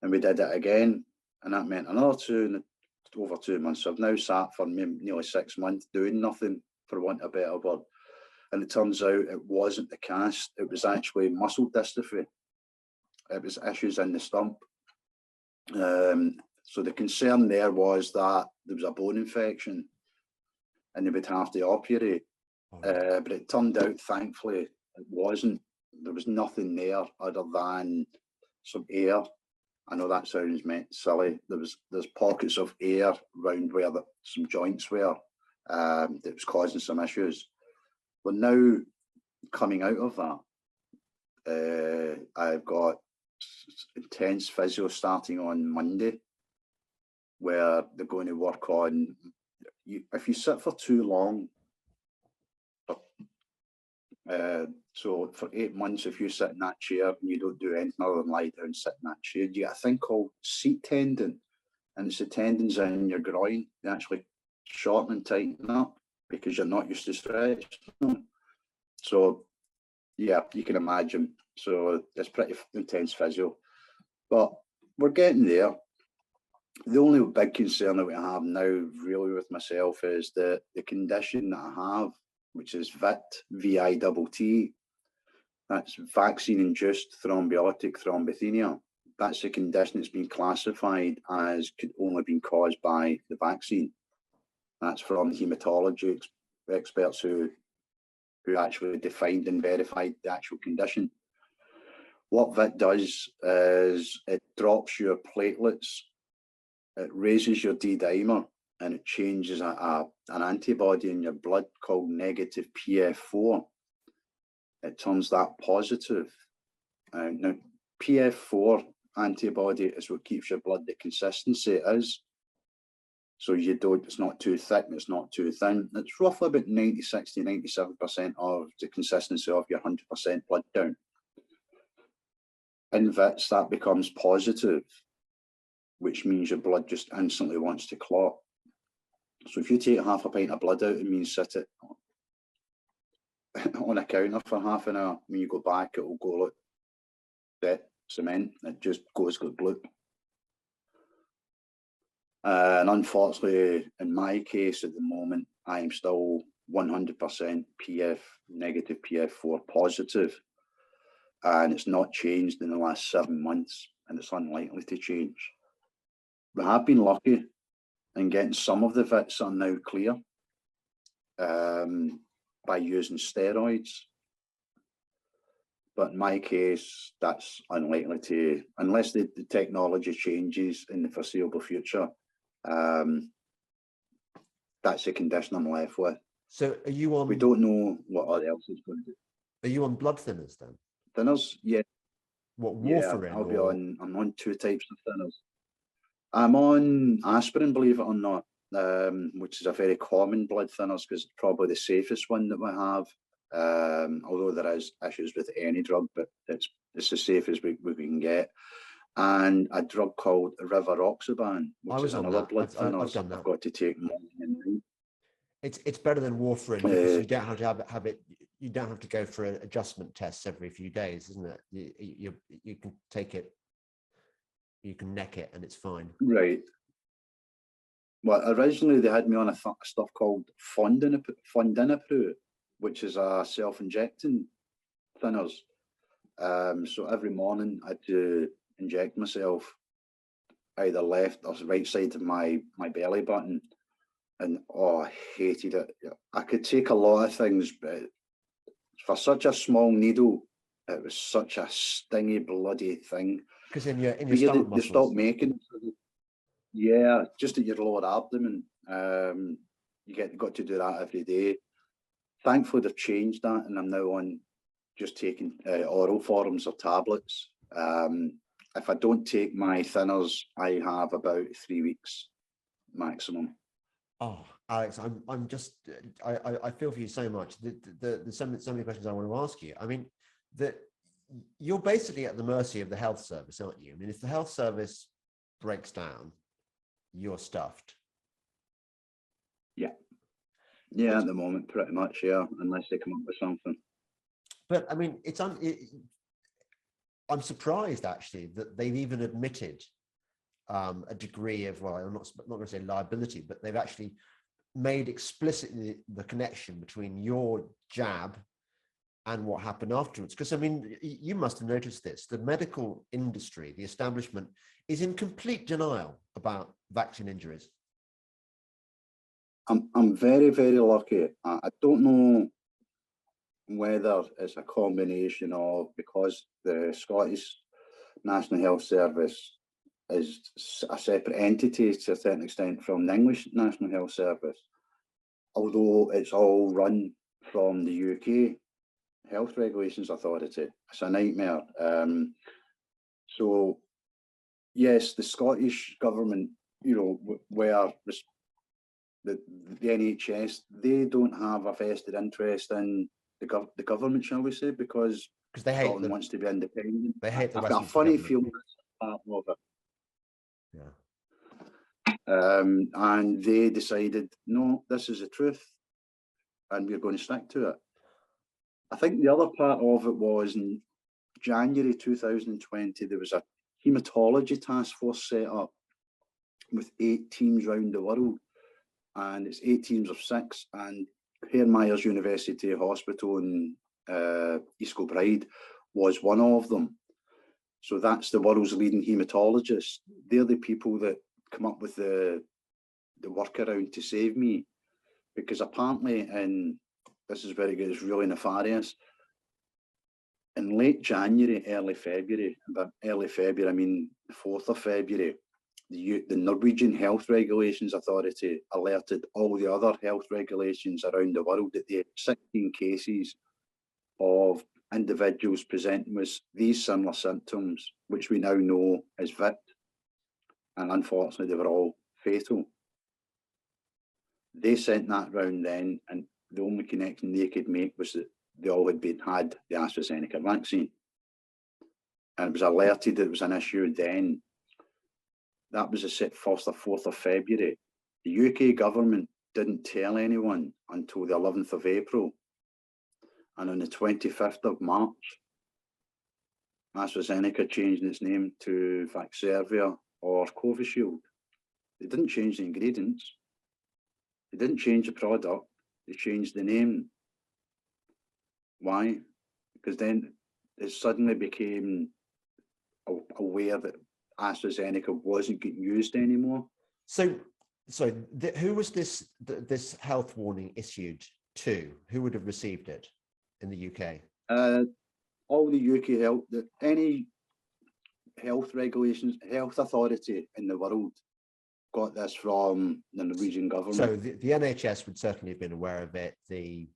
And we did it again. And that meant another over 2 months. So I've now sat for nearly 6 months doing nothing, for want of a better word. And it turns out it wasn't the cast. It was actually muscle dystrophy. It was issues in the stump. So the concern there was that there was a bone infection and they would have to operate. But it turned out, thankfully, it wasn't. There was nothing there other than some air. I know that sounds silly. There's pockets of air around where some joints were that was causing some issues. We're now coming out of that. I've got intense physio starting on Monday, where they're going to work on if you sit for too long. So for 8 months, if you sit in that chair and you don't do anything other than lie down, sit in that chair, you get a thing called seat tendon, and it's the tendons in your groin. They actually shorten and tighten up because you're not used to stretching them. So yeah, you can imagine. So it's pretty intense physio, but we're getting there. The only big concern that we have now, really, with myself is the condition that I have, which is VIT, VITT. That's vaccine-induced thrombotic thrombopenia. That's a condition that's been classified as could only been caused by the vaccine. That's from hematology experts who actually defined and verified the actual condition. What VIT does is it drops your platelets, it raises your D-dimer, and it changes an antibody in your blood called negative PF4. It turns that positive. Now, PF4 antibody is what keeps your blood the consistency it is. So it's not too thick, it's not too thin. It's roughly about 97% of the consistency of your 100% blood count. In VITs, that becomes positive, which means your blood just instantly wants to clot. So if you take half a pint of blood out and sit it on a counter for half an hour, when you go back, it will go like that cement. It just goes like blue. And unfortunately, in my case at the moment, I'm still 100% negative PF4 positive. And it's not changed in the last 7 months, and it's unlikely to change. We have been lucky in getting some of the VITs are now clear by using steroids. But in my case, that's unlikely to, unless the technology changes in the foreseeable future. That's the condition I'm left with. So are you on? We don't know what else is going to do. Are you on blood thinners then? Thinners, yeah. What, warfarin? Yeah, I'll be on. I'm on 2 types of thinners. I'm on aspirin, believe it or not, which is a very common blood thinners because it's probably the safest one that we have. Although there is issues with any drug, but it's the safest we can get. And a drug called rivaroxaban, which is another blood thinner. I've got to take more. It's better than warfarin because you don't have to have it. You don't have to go for adjustment tests every few days, isn't it? You can take it, you can neck it, and it's fine. Right. Well, originally they had me on a stuff called Fondinapro, which is a self-injecting thinners. So every morning I had to inject myself either left or right side of my belly button, and oh, I hated it. I could take a lot of things, but for such a small needle, it was such a stingy, bloody thing. Because in your But stomach they stopped muscles. making it. Yeah, just at your lower abdomen. You got to do that every day. Thankfully, they've changed that, and I'm now on just taking oral forms of tablets. If I don't take my thinners, I have about 3 weeks maximum. Oh, Alex, I'm just I feel for you so much. There's so many questions I want to ask you. I mean, that you're basically at the mercy of the health service, aren't you? I mean, if the health service breaks down, you're stuffed. Yeah, at the moment, pretty much, yeah, unless they come up with something. But I mean, I'm surprised actually that they've even admitted a degree of, well, I'm not going to say liability, but they've actually made explicitly the connection between your jab and what happened afterwards. Because I mean, you must have noticed this: the medical industry, the establishment, is in complete denial about vaccine injuries. I'm very, very lucky. I don't know whether it's a combination of, because the Scottish National Health Service is a separate entity to a certain extent from the English National Health Service, although it's all run from the UK Health Regulations Authority. It's a nightmare. So yes, the Scottish government, where the NHS, they don't have a vested interest in the government, shall we say, because they hate Scotland wants to be independent. They hate the I've got a Westminster funny government. feeling that's part of it. Yeah. And they decided, no, this is the truth, and we're going to stick to it. I think the other part of it was in January 2020, there was a haematology task force set up with 8 teams around the world, and it's 8 teams of 6, and Hare Myers University Hospital in East Kilbride was one of them. So that's the world's leading haematologists. They're the people that come up with the workaround to save me, because apparently, and this is where it gets really nefarious, in late January, early February, but early February, I mean the 4th of February, the Norwegian Health Regulations Authority alerted all the other health regulations around the world that they had 16 cases of individuals presenting with these similar symptoms, which we now know as VIT, and unfortunately they were all fatal. They sent that round then, and the only connection they could make was that they all had had the AstraZeneca vaccine, and it was alerted that it was an issue then. That was the 1st or 4th of February. The UK government didn't tell anyone until the 11th of April. And on the 25th of March, AstraZeneca changed its name to Vaxzevria or Covishield. They didn't change the ingredients. They didn't change the product. They changed the name. Why? Because then it suddenly became aware that AstraZeneca wasn't getting used anymore. So who was this health warning issued to? Who would have received it in the UK? All the UK health, any health regulations, health authority in the world got this from the Norwegian government. So the NHS would certainly have been aware of it.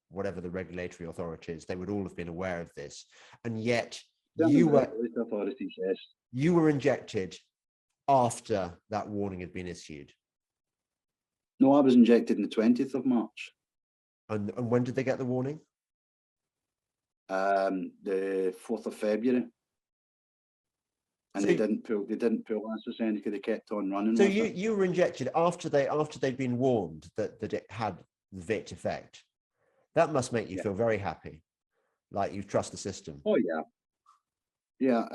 Whatever the regulatory authorities, they would all have been aware of this, and yet you were injected after that warning had been issued. No, I was injected on the 20th of March. And when did they get the warning? The 4th of February. And so they didn't pull AstraZeneca, they kept on running. So you were injected after they'd been warned that it had the VIT effect. That must make you feel very happy, like you trust the system. Oh yeah. Yeah,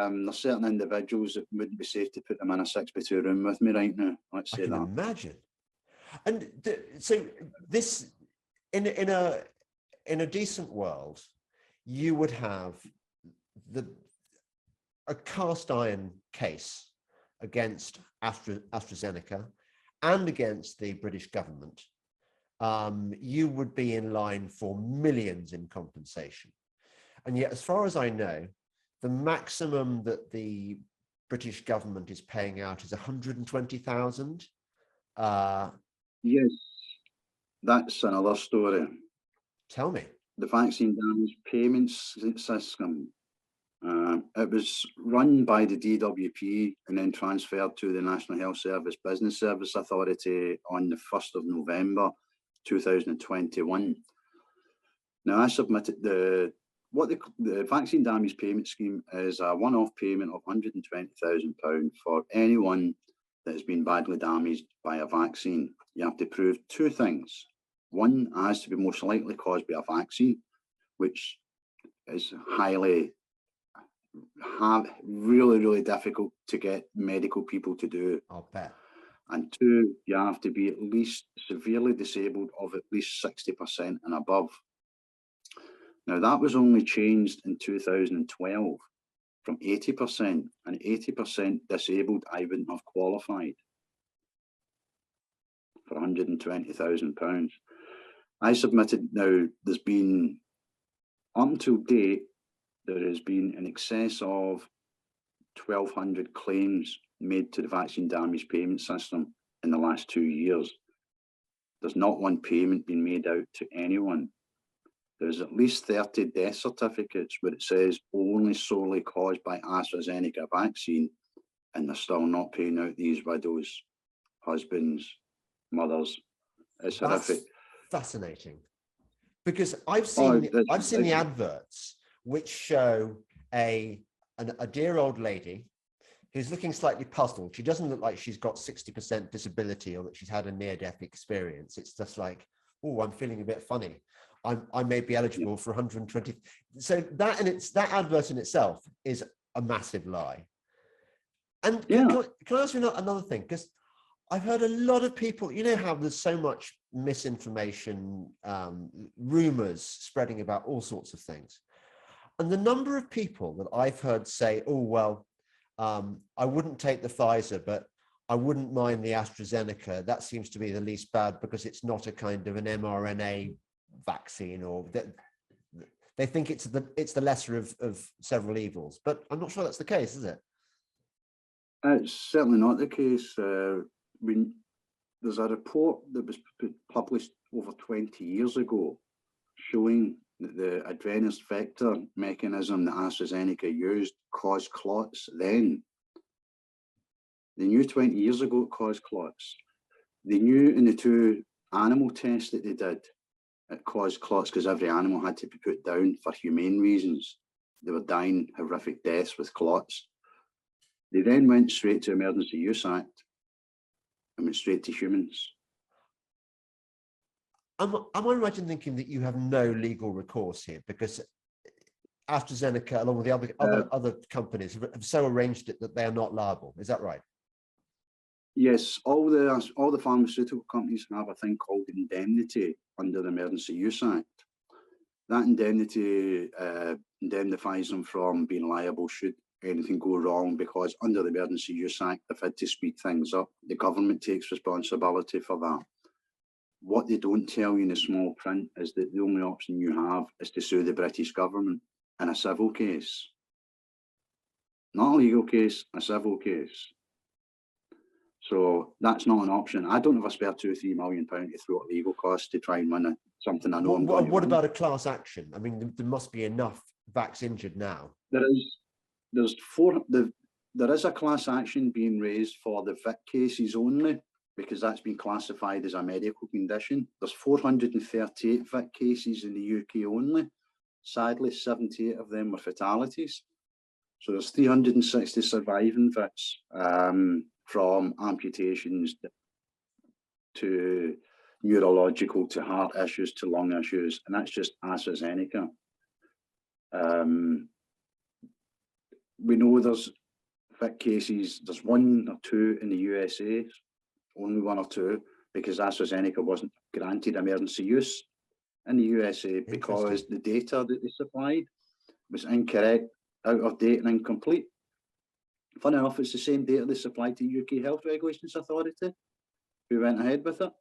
there's certain individuals that wouldn't be safe to put them in a 6x2 room with me right now. Let's say that. I can imagine. And so this, in a decent world, you would have a cast iron case against AstraZeneca and against the British government. You would be in line for millions in compensation. And yet, as far as I know, the maximum that the British government is paying out is 120,000. Yes, that's another story. Tell me. The vaccine damage payments system. It was run by the DWP and then transferred to the National Health Service Business Service Authority on the 1st of November 2021. Now, I submitted the vaccine damage payment scheme is a one-off payment of £120,000 for anyone that has been badly damaged by a vaccine. You have to prove two things. One, it has to be most likely caused by a vaccine, which is really difficult to get medical people to do. I'll bet. And two, you have to be at least severely disabled of at least 60% and above. Now, that was only changed in 2012 from 80%, and 80% disabled, I wouldn't have qualified for £120,000. I submitted, now there's been, up until date, there has been in excess of 1,200 claims made to the vaccine damage payment system in the last 2 years. There's not one payment being made out to anyone. There's at least 30 death certificates where it says only solely caused by AstraZeneca vaccine, and they're still not paying out these widows, husbands, mothers. It's horrific. Fascinating, because I've seen the adverts which show a dear old lady who's looking slightly puzzled. She doesn't look like she's got 60% disability or that she's had a near-death experience. It's just like, oh, I'm feeling a bit funny. I may be eligible for 120. So that advert in itself is a massive lie. And can I ask you another thing? Because I've heard a lot of people, you know how there's so much misinformation, rumors spreading about all sorts of things. And the number of people that I've heard say, oh, well, I wouldn't take the Pfizer, but I wouldn't mind the AstraZeneca. That seems to be the least bad because it's not a kind of an mRNA vaccine, or that they think it's the lesser of several evils. But I'm not sure that's the case, is it? It's certainly not the case. There's a report that was published over 20 years ago showing that the adrenaline vector mechanism that AstraZeneca used caused clots then. They knew 20 years ago it caused clots. They knew in the 2 animal tests that they did, it caused clots because every animal had to be put down for humane reasons. They were dying horrific deaths with clots. They then went straight to Emergency Use Act and went straight to humans. Am I right in thinking that you have no legal recourse here because AstraZeneca, along with the other companies, have so arranged it that they are not liable? Is that right? Yes, all the pharmaceutical companies have a thing called indemnity under the Emergency Use Act. That indemnity indemnifies them from being liable should anything go wrong, because under the Emergency Use Act, they've had to speed things up. The government takes responsibility for that. What they don't tell you in the small print is that the only option you have is to sue the British government in a civil case. Not a legal case, a civil case. So that's not an option. I don't have a spare £2 or £3 million to throw at legal costs to try and win something I know I'm going to win. What about a class action? I mean, there must be enough vax injured now. There is a class action being raised for the VIC cases only, because that's been classified as a medical condition. There's 438 VIC cases in the UK only. Sadly, 78 of them were fatalities. So there's 360 surviving VICs, from amputations to neurological to heart issues to lung issues, and that's just AstraZeneca. We know there's VIC cases, there's 1 or 2 in the USA, only 1 or 2, because AstraZeneca wasn't granted emergency use in the USA because the data that they supplied was incorrect, out of date and incomplete. Funny enough, it's the same data they supplied to UK Health Regulations Authority, who went ahead with it.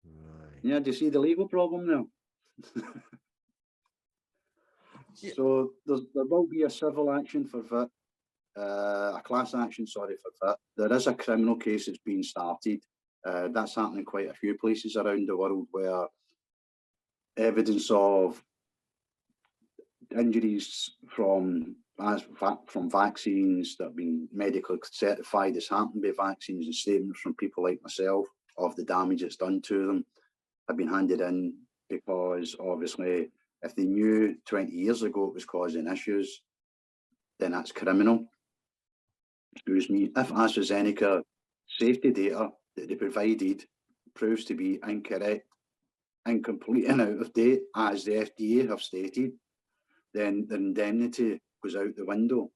Right. Yeah, do you see the legal problem now? Yeah. So there will be a civil action for VIT, a class action, sorry, for VIT. There is a criminal case that's being started. That's happening quite a few places around the world where evidence of injuries from vaccines that have been medically certified as happened by vaccines, and statements from people like myself of the damage it's done to them have been handed in, because obviously if they knew 20 years ago it was causing issues, then that's criminal. Excuse me. If AstraZeneca safety data that they provided proves to be incorrect, incomplete and out of date, as the FDA have stated, then the indemnity goes out the window,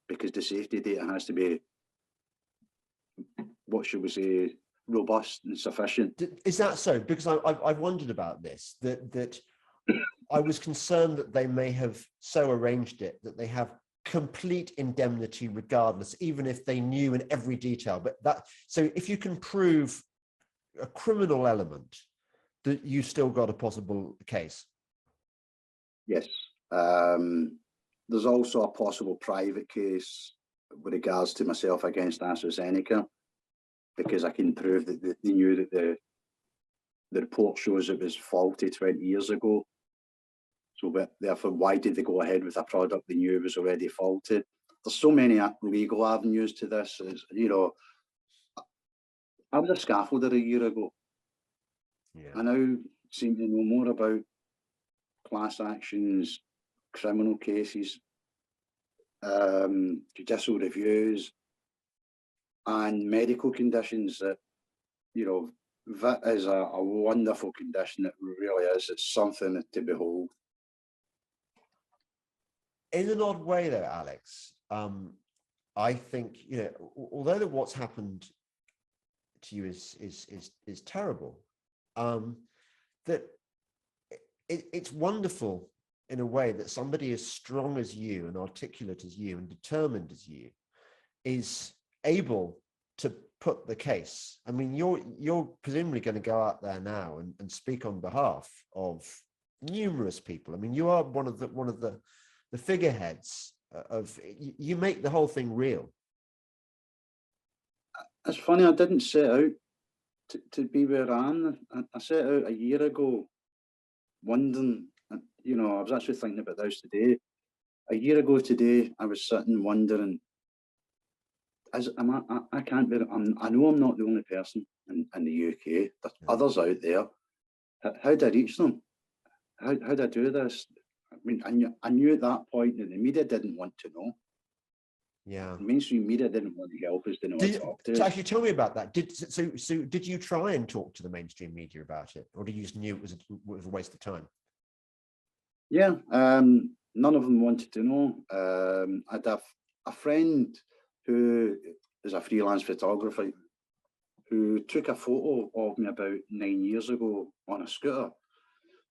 because the safety data has to be, what should we say, robust and sufficient. Is that so? Because I've wondered about this, that I was concerned that they may have so arranged it that they have complete indemnity regardless, even if they knew in every detail. But so if you can prove a criminal element, that you still got a possible case. Yes. There's also a possible private case with regards to myself against AstraZeneca, because I can prove that they knew that the report shows it was faulty 20 years ago. So therefore, why did they go ahead with a product they knew was already faulty? There's so many legal avenues to this. You know, I was a scaffolder a year ago. Yeah. I now seem to know more about class actions, criminal cases, judicial reviews, and medical conditions that, you know, VIT is a wonderful condition. It really is. It's something to behold. In an odd way, though, Alex, I think, you know, although what's happened to you is terrible, that it's wonderful in a way that somebody as strong as you and articulate as you and determined as you is able to put the case. I mean, you're presumably going to go out there now and speak on behalf of numerous people. I mean, you are one of the figureheads of, you make the whole thing real. It's funny, I didn't set out to be where I am. I set out a year ago wondering, you know, I was actually thinking about this today. A year ago today, I was sitting wondering, I can't be, I know I'm not the only person in the UK. There's others out there. How do I reach them? How do I do this? I mean, I knew at that point that the media didn't want to know. Yeah. The mainstream media didn't want to help us, didn't want to talk to us. Actually, tell me about that. So did you try and talk to the mainstream media about it, or did you just knew it was a waste of time? Yeah, none of them wanted to know. I'd have a friend who is a freelance photographer who took a photo of me about 9 years ago on a scooter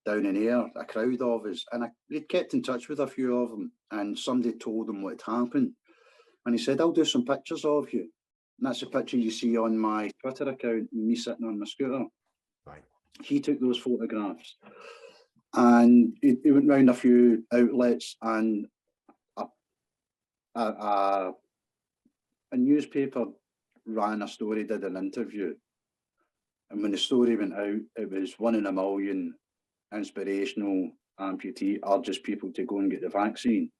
down in Ayr, a crowd of us, and he'd kept in touch with a few of them, and somebody told him what had happened, and he said, "I'll do some pictures of you." And that's a picture you see on my Twitter account, me sitting on my scooter. Right. He took those photographs, and he went round a few outlets, and a newspaper ran a story, did an interview, and when the story went out, it was 1 in a million inspirational amputee urges people to go and get the vaccine.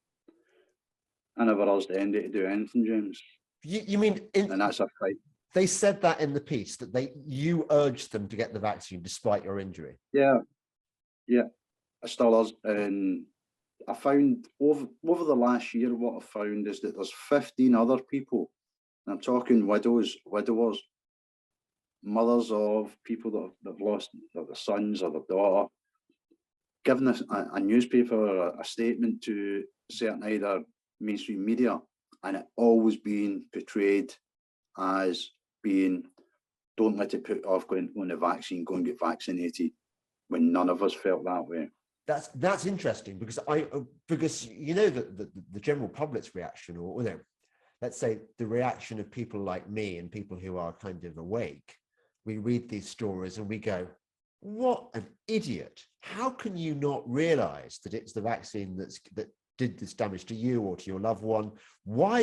I never urged Andy to do anything, James. You mean, and that's a fight. They said that in the piece, that you urged them to get the vaccine despite your injury. Yeah, I still urge. And I found over the last year, what I found is that there's 15 other people, and I'm talking widowers, mothers of people that have lost their sons or their daughter, giving a newspaper or a statement to certain either mainstream media, and it always being portrayed as being don't let it put off going on the vaccine, go and get vaccinated, when none of us felt that way. That's interesting, because you know the general public's reaction, or you know, let's say the reaction of people like me and people who are kind of awake, we read these stories and we go, what an idiot. How can you not realize that it's the vaccine that did this damage to you or to your loved one? Why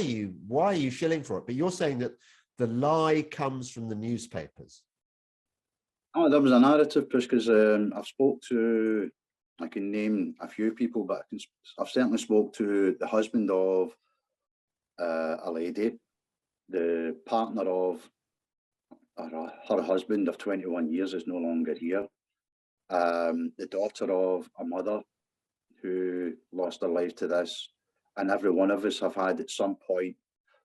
are you shilling for it? But you're saying that the lie comes from the newspapers. Oh, there was a narrative push, because I've spoke to, I can name a few people, but I've certainly spoke to the husband of a lady, the partner of her husband of 21 years is no longer here, the daughter of a mother who lost her life to this, and every one of us have had at some point,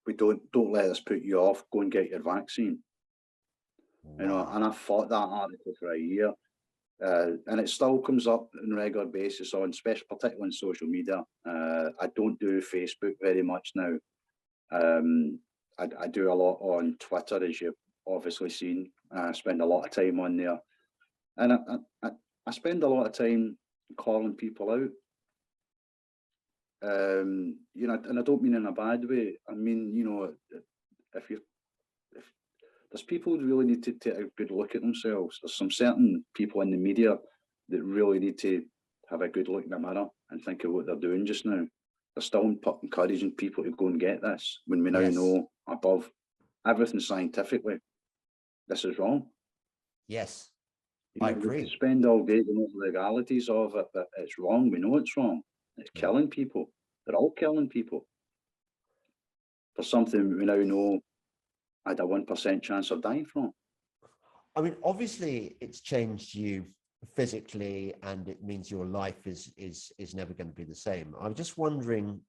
we don't let us put you off, go and get your vaccine. Wow. You know, and I fought that article for a year, and it still comes up on a regular basis on, particularly on social media. I don't do Facebook very much now. I do a lot on Twitter, as you've obviously seen. I spend a lot of time on there, and I spend a lot of time calling people out. You know, and I don't mean in a bad way. I mean, you know, if there's people who really need to take a good look at themselves. There's some certain people in the media that really need to have a good look in the mirror and think of what they're doing just now. They're still encouraging people to go and get this, when we now know above everything scientifically, this is wrong. Yes, you know, I agree. We spend all day on the legalities of it, but it's wrong. We know it's wrong. It's killing people. They're all killing people. For something we now know I had a 1% chance of dying from. I mean, obviously it's changed you physically, and it means your life is never going to be the same. I'm just wondering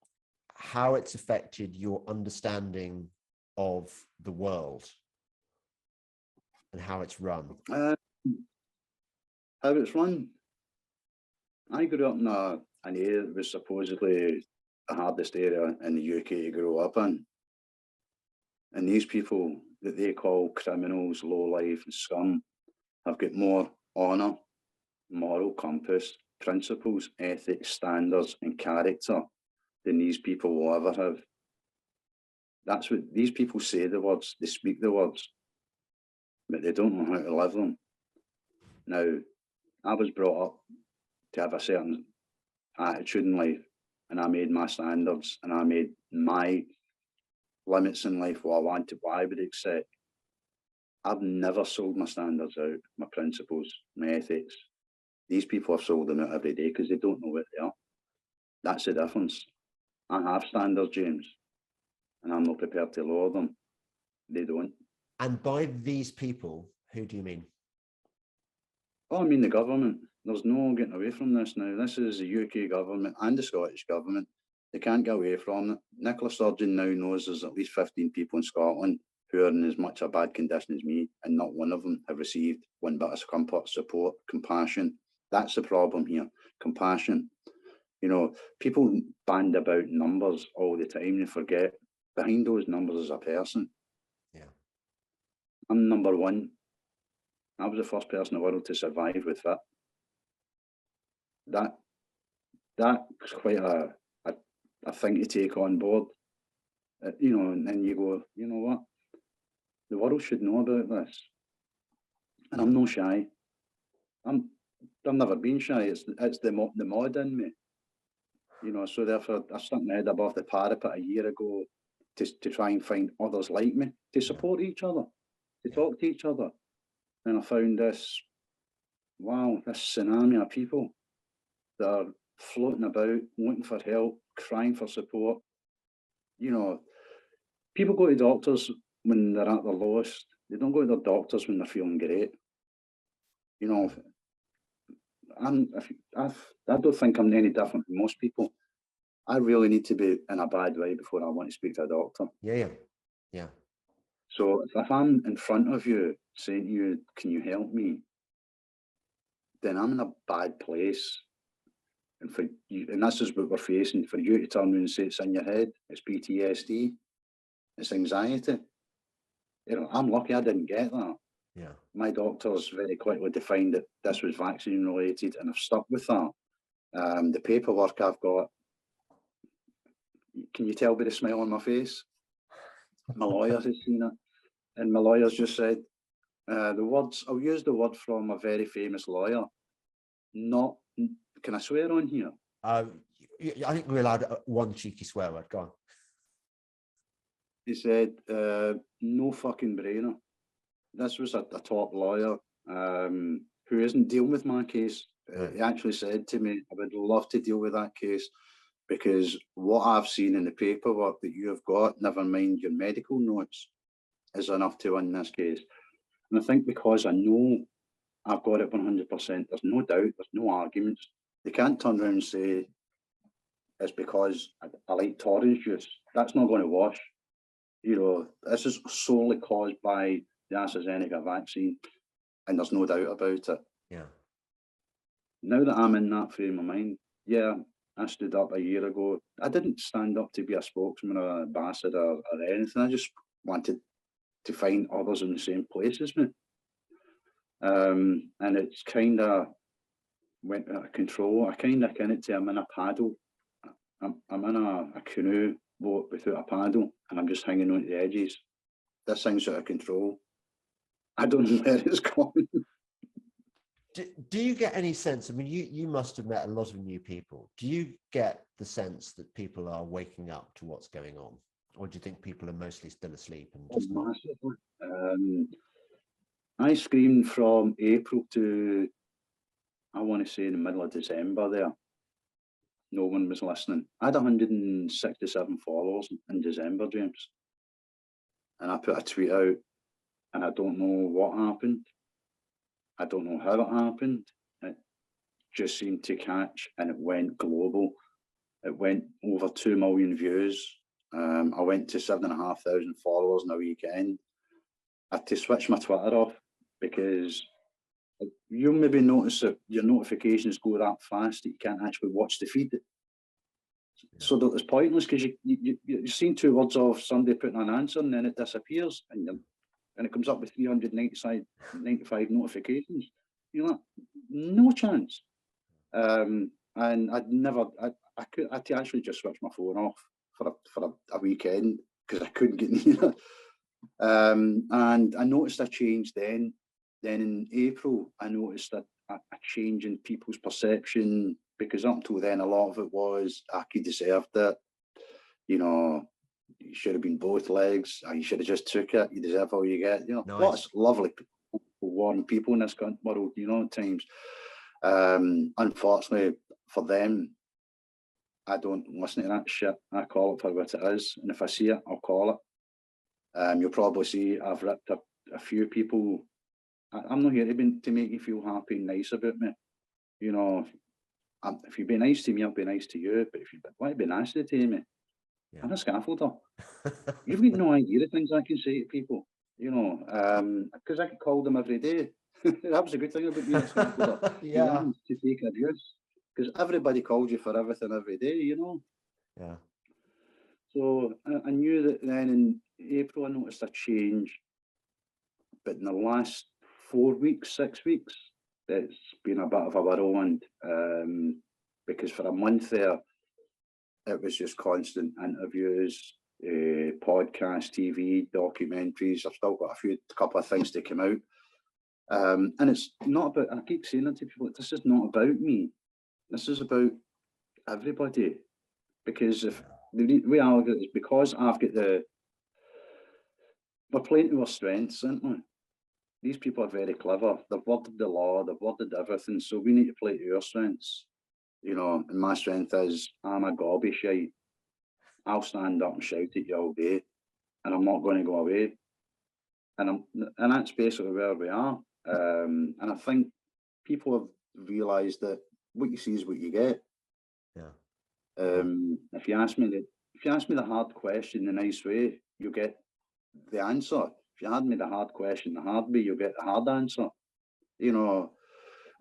how it's affected your understanding of the world and how it's run. How it's run. I grew up in an area that was supposedly the hardest area in the UK to grow up in. And these people that they call criminals, lowlife and scum have got more honour, moral compass, principles, ethics, standards and character than these people will ever have. That's what these people say, the words, they speak the words, but they don't know how to live them. Now, I was brought up to have a certain attitude in life, and I made my standards and I made my limits in life, what I wanted, what I would accept. I've never sold my standards out, my principles, my ethics. These people have sold them out every day because they don't know what they are. That's the difference. I have standards, James, and I'm not prepared to lower them. They don't. And by these people, who do you mean? Oh, I mean the government. There's no getting away from this now. This is the UK government and the Scottish government. They can't get away from it. Nicola Sturgeon now knows there's at least 15 people in Scotland who are in as much a bad condition as me, and not one of them have received one bit of comfort, support, compassion. That's the problem here, compassion. You know, people band about numbers all the time. They forget behind those numbers is a person. Yeah. I'm number one. I was the first person in the world to survive with that. That was quite a thing to take on board. You know, and then you go, you know what? The world should know about this. And I'm no shy. I've never been shy. It's the mod in me. You know, so therefore I stuck my head above the parapet a year ago to try and find others like me, to support each other, to talk to each other. And I found this tsunami of people that are floating about, looking for help, crying for support. You know, people go to doctors when they're at their lowest. They don't go to their doctors when they're feeling great. You know, I don't think I'm any different from most people. I really need to be in a bad way before I want to speak to a doctor. Yeah. So if I'm in front of you saying to you, can you help me? Then I'm in a bad place. And for you, and this is what we're facing, for you to turn around and say it's in your head, it's PTSD, it's anxiety. You know, I'm lucky I didn't get that. My doctors very quickly defined that this was vaccine related, and I've stuck with that. The paperwork I've got, can you tell by the smile on my face? My lawyers has seen it, and my lawyers just said, the words, I'll use the word from a very famous lawyer, not, can I swear on here? I think we're allowed one cheeky swear word. Go on. He said, no fucking brainer. This was a top lawyer who isn't dealing with my case. He actually said to me, I would love to deal with that case, because what I've seen in the paperwork that you have got, never mind your medical notes, is enough to win this case. And I think because I know I've got it 100%, there's no doubt, there's no arguments. They can't turn around and say it's because I like orange juice. That's not going to wash. You know, this is solely caused by the AstraZeneca vaccine, and there's no doubt about it. Yeah. Now that I'm in that frame of mind, yeah, I stood up a year ago. I didn't stand up to be a spokesman or an ambassador or anything. I just wanted to find others in the same place as me. And it's kind of went out of control. I kind of it to I'm in a paddle. I'm in a canoe boat without a paddle, and I'm just hanging on to the edges. This thing's out of control. I don't know where it's going. Do you get any sense? I mean, you must have met a lot of new people. Do you get the sense that people are waking up to what's going on, or do you think people are mostly still asleep and just not? I screamed from April to, I want to say, in the middle of December there. No one was listening. I had 167 followers in December, James. And I put a tweet out, and I don't know what happened. I don't know how it happened. It just seemed to catch, and it went global. It went over 2 million views. I went to 7,500 followers in a weekend. I had to switch my Twitter off, because you'll maybe notice that your notifications go that fast that you can't actually watch the feed. So that it's pointless, because you've seen 2 words of somebody putting an answer, and then it disappears, and it comes up with 395 notifications. You're like, no chance. And I could actually just switch my phone off for a weekend, because I couldn't get near it. And I noticed a change then. Then in April, I noticed a change in people's perception, because up till then, a lot of it was, you deserved it. You know, you should have been both legs. You should have just took it. You deserve all you get. You know, Nice. Lots of lovely, warm people in this world, you know, at times. Unfortunately for them, I don't listen to that shit. I call it for what it is. And if I see it, I'll call it. You'll probably see I've ripped up a few people. I'm not here to make you feel happy and nice about me. You know, if you be nice to me, I'll be nice to you. But if you want to be nasty to me, I'm a scaffolder. You've got no idea the things I can say to people, you know, because I could call them every day. That was a good thing about being a scaffolder. Yeah. To take abuse, because everybody calls you for everything every day, you know. Yeah. So I knew that then in April I noticed a change, but in the last 4 weeks, 6 weeks, it's been a bit of a whirlwind, because for a month there, it was just constant interviews, podcasts, TV, documentaries. I've still got a couple of things to come out. And it's not about, I keep saying it to people, this is not about me. This is about everybody. Because if the way I look at it is, because I've got we're playing to our strengths, aren't we? These people are very clever. They've worded the law, they've worded everything. So we need to play to our strengths. You know, and my strength is, I'm a gobby shite. I'll stand up and shout at you all day, and I'm not going to go away. And that's basically where we are. And I think people have realised that what you see is what you get. Yeah. If you ask me the hard question the nice way, you'll get the answer. If you had me the hard question the hard way, you'll get the hard answer. You know,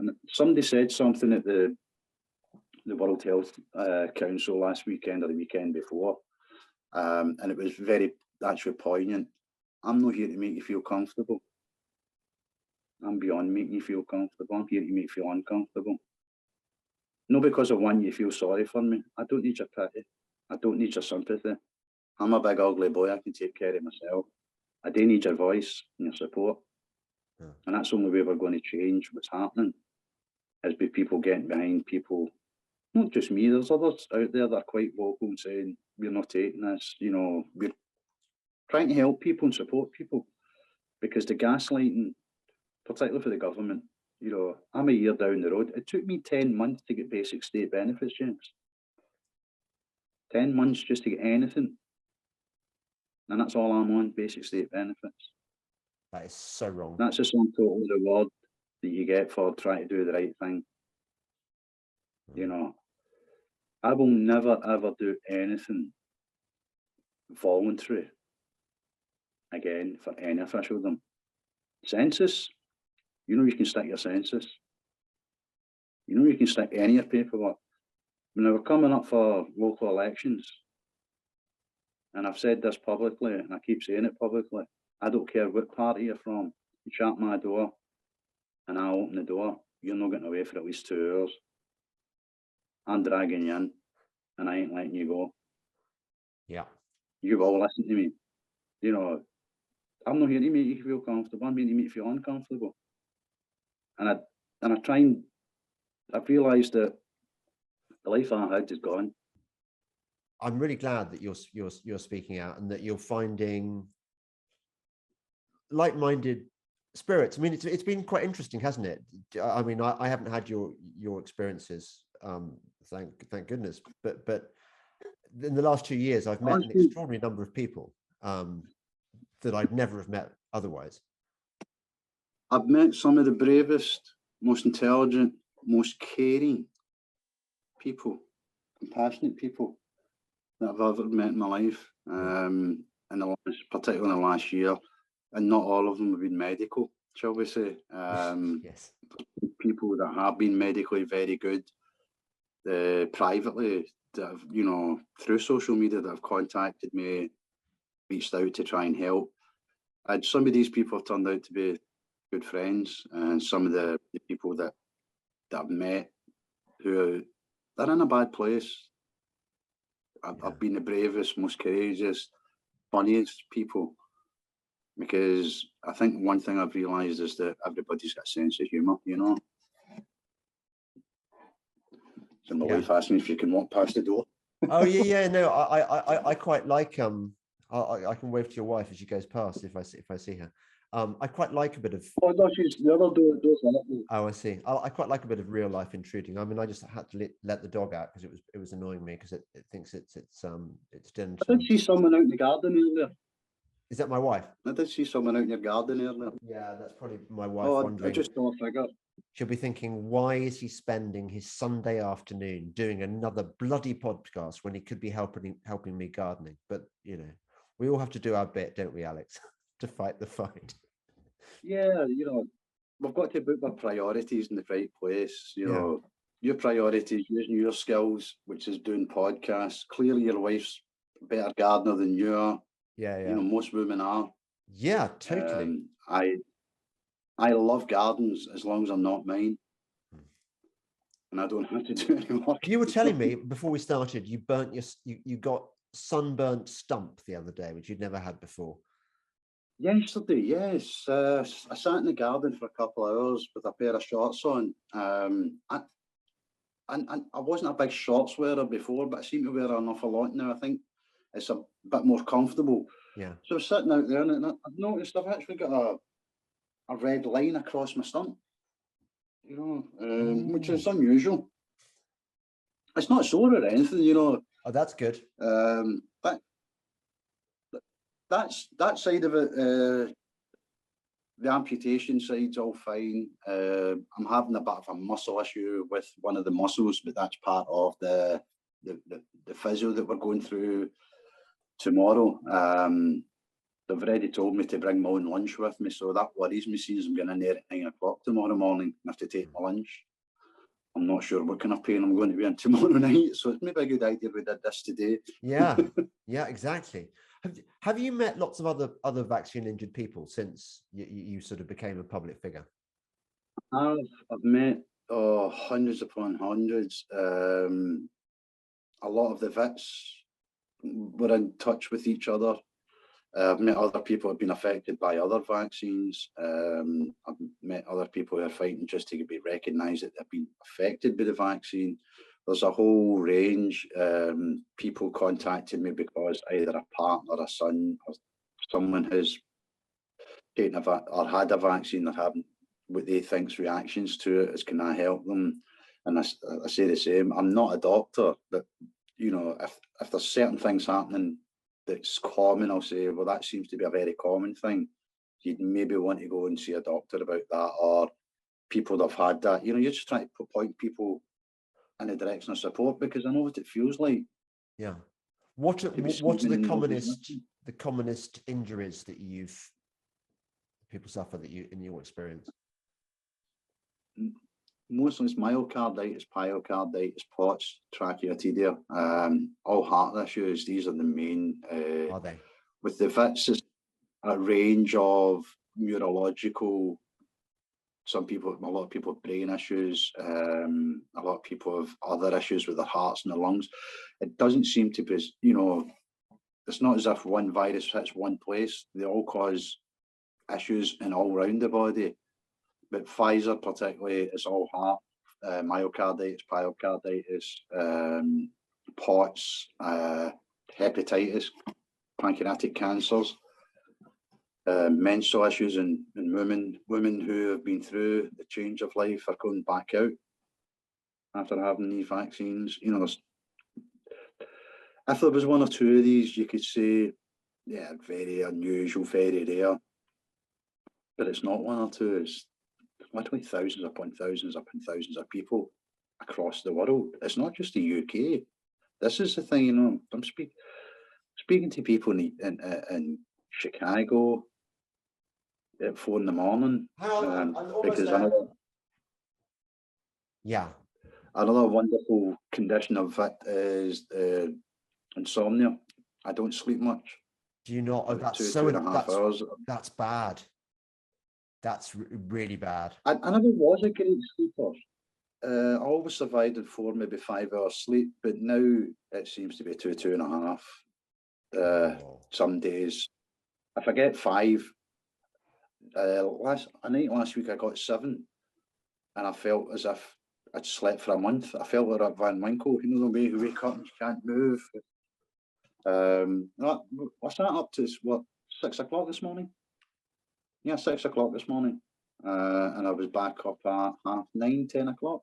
and somebody said something at the World Health Council last weekend or the weekend before, and it was very actually poignant. I'm not here to make you feel comfortable. I'm beyond making you feel comfortable. I'm here to make you feel uncomfortable. Not because I want you to feel sorry for me. I don't need your pity. I don't need your sympathy. I'm a big ugly boy. I can take care of myself. I do need your voice and your support. Yeah. And that's the only way we're going to change what's happening, is by people getting behind people. Not just me, there's others out there that are quite vocal and saying, we're not taking this, we're trying to help people and support people. Because the gaslighting, particularly for the government, I'm a year down the road. It took me 10 months to get basic state benefits, James. 10 months just to get anything. And that's all I'm on, basic state benefits. That is so wrong. That's the sum total reward that you get for trying to do the right thing. I will never, ever do anything voluntary again for any officialdom. Census, you can stick your census. You can stick any of your paperwork. When we're coming up for local elections, and I've said this publicly, and I keep saying it publicly, I don't care what party you're from. You shut my door, and I'll open the door. You're not getting away for at least 2 hours. I'm dragging you in, and I ain't letting you go. Yeah. You will listen to me. I'm not here to make you feel comfortable. I'm here to make you feel uncomfortable. And I've realised that the life I had is gone. I'm really glad that you're speaking out and that you're finding like-minded spirits. I mean, it's been quite interesting, hasn't it? I mean, I haven't had your experiences, thank goodness, but in the last 2 years, I've met an extraordinary number of people that I'd never have met otherwise. I've met some of the bravest, most intelligent, most caring people, compassionate people that I've ever met in my life, particularly in the last year, and not all of them have been medical, shall we say. Yes. People that have been medically very good, privately, that have, through social media, that have contacted me, reached out to try and help. And some of these people have turned out to be good friends, and some of the people that I've met who they're in a bad place. I've been the bravest, most courageous, funniest people, because I think one thing I've realised is that everybody's got a sense of humour, So my wife asked me if you can walk past the door. Oh yeah, no, I quite like I can wave to your wife as she goes past if I see her. I quite like a bit of. Oh no, she's the other door. Oh, I see. I quite like a bit of real life intruding. I mean, I just had to let the dog out because it was annoying me because it thinks it's done. I did see someone out in the garden earlier. Is that my wife? I did see someone out in your garden earlier. Yeah, that's probably my wife wondering. I just saw a figure. She'll be thinking, why is he spending his Sunday afternoon doing another bloody podcast when he could be helping me gardening? But we all have to do our bit, don't we, Alex, to fight the fight? Yeah, we've got to put our priorities in the right place. Your priorities, using your skills, which is doing podcasts. Clearly, your wife's a better gardener than you are. Yeah. Most women are. Yeah, totally. I love gardens as long as I'm not mine, and I don't have to do any work. You were telling me before we started, you burnt you got sunburnt stump the other day, which you'd never had before. Yesterday, yes. I sat in the garden for a couple of hours with a pair of shorts on. And I wasn't a big shorts wearer before, but I seem to wear an awful lot now. I think it's a bit more comfortable. Yeah. So I was sitting out there, and I've noticed I've actually got a red line across my stump, which is unusual. It's not sore or anything, Oh, that's good. But that side of it, the amputation side's all fine. I'm having a bit of a muscle issue with one of the muscles, but that's part of the physio that we're going through tomorrow. They've already told me to bring my own lunch with me, so that worries me, since I'm going in there at 9 o'clock tomorrow morning. I have to take my lunch. I'm not sure what kind of pain I'm going to be in tomorrow night, so it's maybe a good idea we did this today. Yeah, exactly. Have you met lots of other vaccine injured people since you sort of became a public figure? I've met hundreds upon hundreds. A lot of the vets were in touch with each other. I've met other people who have been affected by other vaccines. I've met other people who are fighting just to be recognised that they've been affected by the vaccine. There's a whole range. People contacted me because either a partner, a son, or someone has taken or had a vaccine, they're having what they think's reactions to it. Is can I help them? And I say the same. I'm not a doctor, but if there's certain things happening that's common, I'll say, well, that seems to be a very common thing. You'd maybe want to go and see a doctor about that, or people that have had that. You're just trying to point people in the direction of support, because I know what it feels like. Yeah. What are the commonest injuries that people suffer that you in your experience? Mostly it's myocarditis, pyocarditis, POTS, tracheotomy, all heart issues. These are the main. Are they? With the VITS, it's a range of neurological. A lot of people have brain issues. A lot of people have other issues with their hearts and their lungs. It doesn't seem to be, it's not as if one virus hits one place. They all cause issues in all around the body. But Pfizer particularly is all heart, myocarditis, pyocarditis, POTS, hepatitis, pancreatic cancers, menstrual issues in women who have been through the change of life are going back out after having these vaccines. If there was one or two of these, you could say, yeah, very unusual, very rare. But it's not one or two. It's literally thousands upon thousands of people across the world. It's not just the UK. This is the thing, I'm speaking to people in Chicago at 4 a.m. Because another wonderful condition of it is insomnia. I don't sleep much. Do you not? Oh, that's 2.5 hours. That's bad. That's really bad. I never was a great sleeper. I always survived in 4, maybe 5 hours sleep, but now it seems to be 2.5. Some days, if I get 5, last week I got 7, and I felt as if I'd slept for a month. I felt like Van Winkle, the way you wake up and you can't move. I sat up to 6 o'clock this morning. Yeah, 6 o'clock this morning, and I was back up at 9:30, 10 o'clock.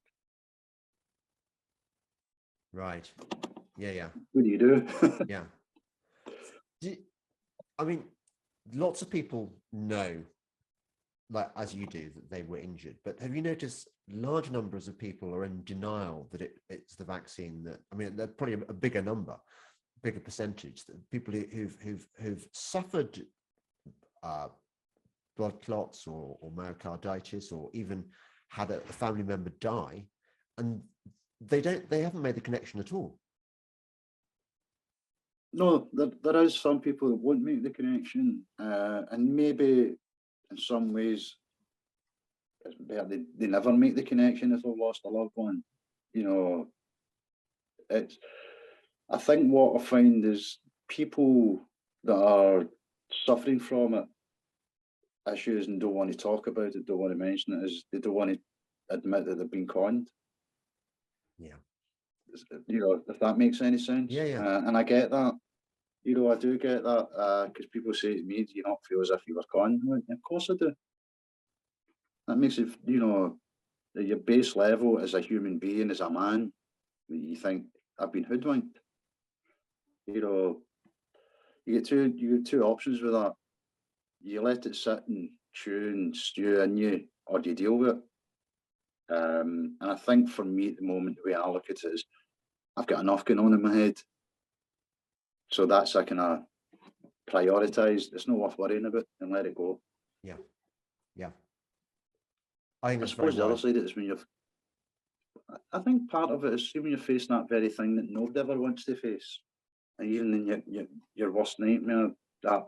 Right. Yeah. What do you do? Yeah. I mean, lots of people know, like as you do, that they were injured. But have you noticed large numbers of people are in denial that it's the vaccine that? I mean, they're probably a bigger number, bigger percentage. That people who've suffered blood clots or myocarditis, or even had a family member die, and they haven't made the connection at all. No, there is some people that won't make the connection, and maybe in some ways it's better they never make the connection if they've lost a loved one. I think what I find is people that are suffering from it, issues, and don't want to talk about it, don't want to mention it, is they don't want to admit that they've been conned. Yeah. If that makes any sense. Yeah. And I get that. I do get that, because people say to me, do you not feel as if you were conned? Of course I do. That makes it, at your base level as a human being, as a man, you think, I've been hoodwinked. You get two options with that. You let it sit and chew and stew in you, or do you deal with it? And I think for me at the moment, the way I look at it is, I've got enough going on in my head. So that's I kind of prioritise. It's not worth worrying about, and let it go. Yeah. I suppose the other side of it is when I think part of it is when you're facing that very thing that nobody ever wants to face, and even in your worst nightmare, that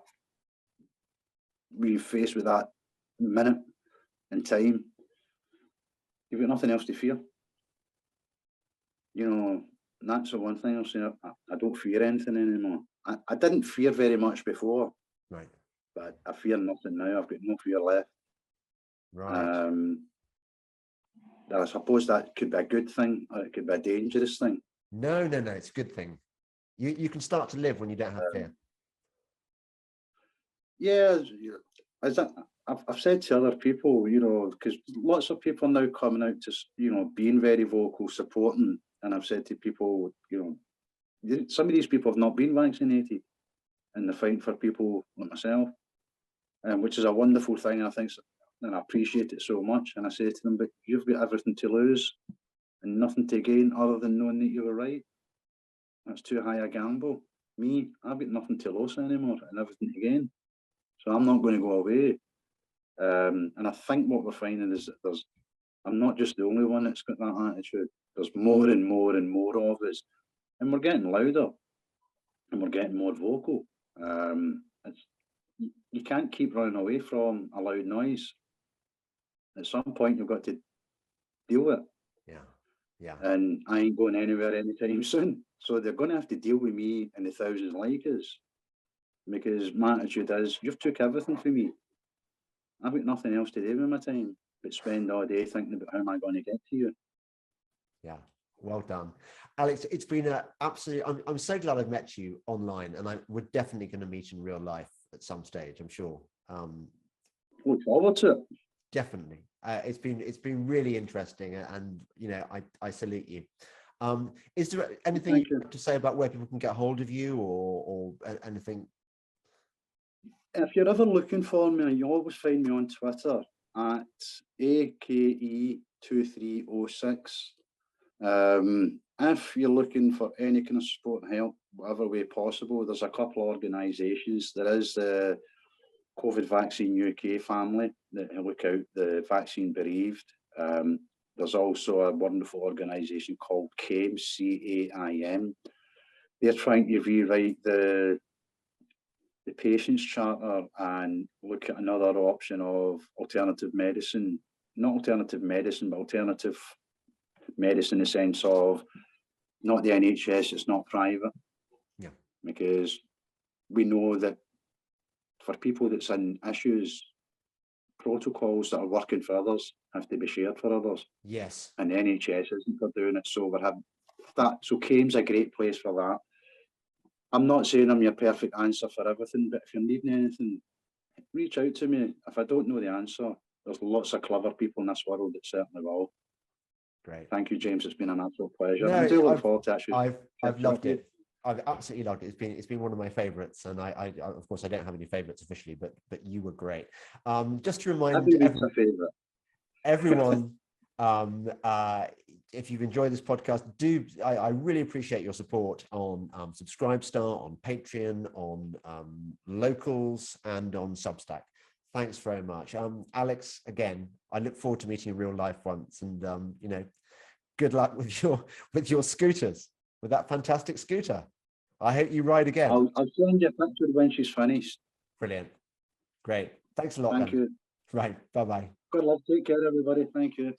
we face with that minute in time, you've got nothing else to fear. You know, that's the one thing I'll say. I don't fear anything anymore. I didn't fear very much before, Right. but I fear nothing now. I've got no fear left. Right. I suppose that could be a good thing, or it could be a dangerous thing. No, it's a good thing. You can start to live when you don't have fear. Yeah, as I've said to other people, you know, because lots of people are now coming out to, you know, being very vocal, supporting, and I've said to people, you know, some of these people have not been vaccinated, and they're fighting for people like myself, which is a wonderful thing. I think, and I appreciate it so much. And I say to them, but you've got everything to lose and nothing to gain other than knowing that you were right. That's too high a gamble. Me, I've got nothing to lose anymore and everything to gain. So I'm not going to go away. And I think what we're finding is that I'm not just the only one that's got that attitude. There's more and more and more of us. And we're getting louder and we're getting more vocal. You can't keep running away from a loud noise. At some point, you've got to deal with it. Yeah. And I ain't going anywhere anytime soon. So they're going to have to deal with me and the thousands like us. Because my attitude is, you've took everything from me. I've got nothing else to do with my time but spend all day thinking about how am I going to get to you. Yeah, well done. Alex, it's been an absolute, I'm so glad I've met you online, and we're definitely going to meet in real life at some stage, I'm sure. Look forward to it. Definitely. It's been really interesting, and you know, I salute you. Is there anything you have to say about where people can get hold of you or anything? If you're ever looking for me, you always find me on Twitter at AKE2306. If you're looking for any kind of support and help, whatever way possible, there's a couple of organisations. There is the COVID Vaccine UK family that look out the vaccine bereaved. There's also a wonderful organisation called CAIM, C-A-I-M. They're trying to rewrite the patient's charter and look at another option of alternative medicine, not alternative medicine, but alternative medicine in the sense of not the NHS, it's not private. Yeah. Because we know that for people that's in issues, protocols that are working for others have to be shared for others. Yes. And the NHS isn't for doing it. So we're having that. So CAIM's a great place for that. I'm not saying I'm your perfect answer for everything, but if you're needing anything, reach out to me. If I don't know the answer, there's lots of clever people in this world that certainly will. Great. Thank you, James. It's been an absolute pleasure. No, I do look forward to actually. I've loved it. I've absolutely loved it. It's been one of my favorites, and I of course I don't have any favorites officially, but you were great. Just to remind everyone, if you've enjoyed this podcast, I really appreciate your support on Subscribestar, on Patreon, on Locals, and on Substack. Thanks very much. Alex, again, I look forward to meeting in real life once, and you know, good luck with your scooters, with that fantastic scooter. I hope you ride again. I'll send you a picture when she's finished. Brilliant. Great. Thanks a lot. Thank you. Right. Bye-bye. Good luck. Take care, everybody. Thank you.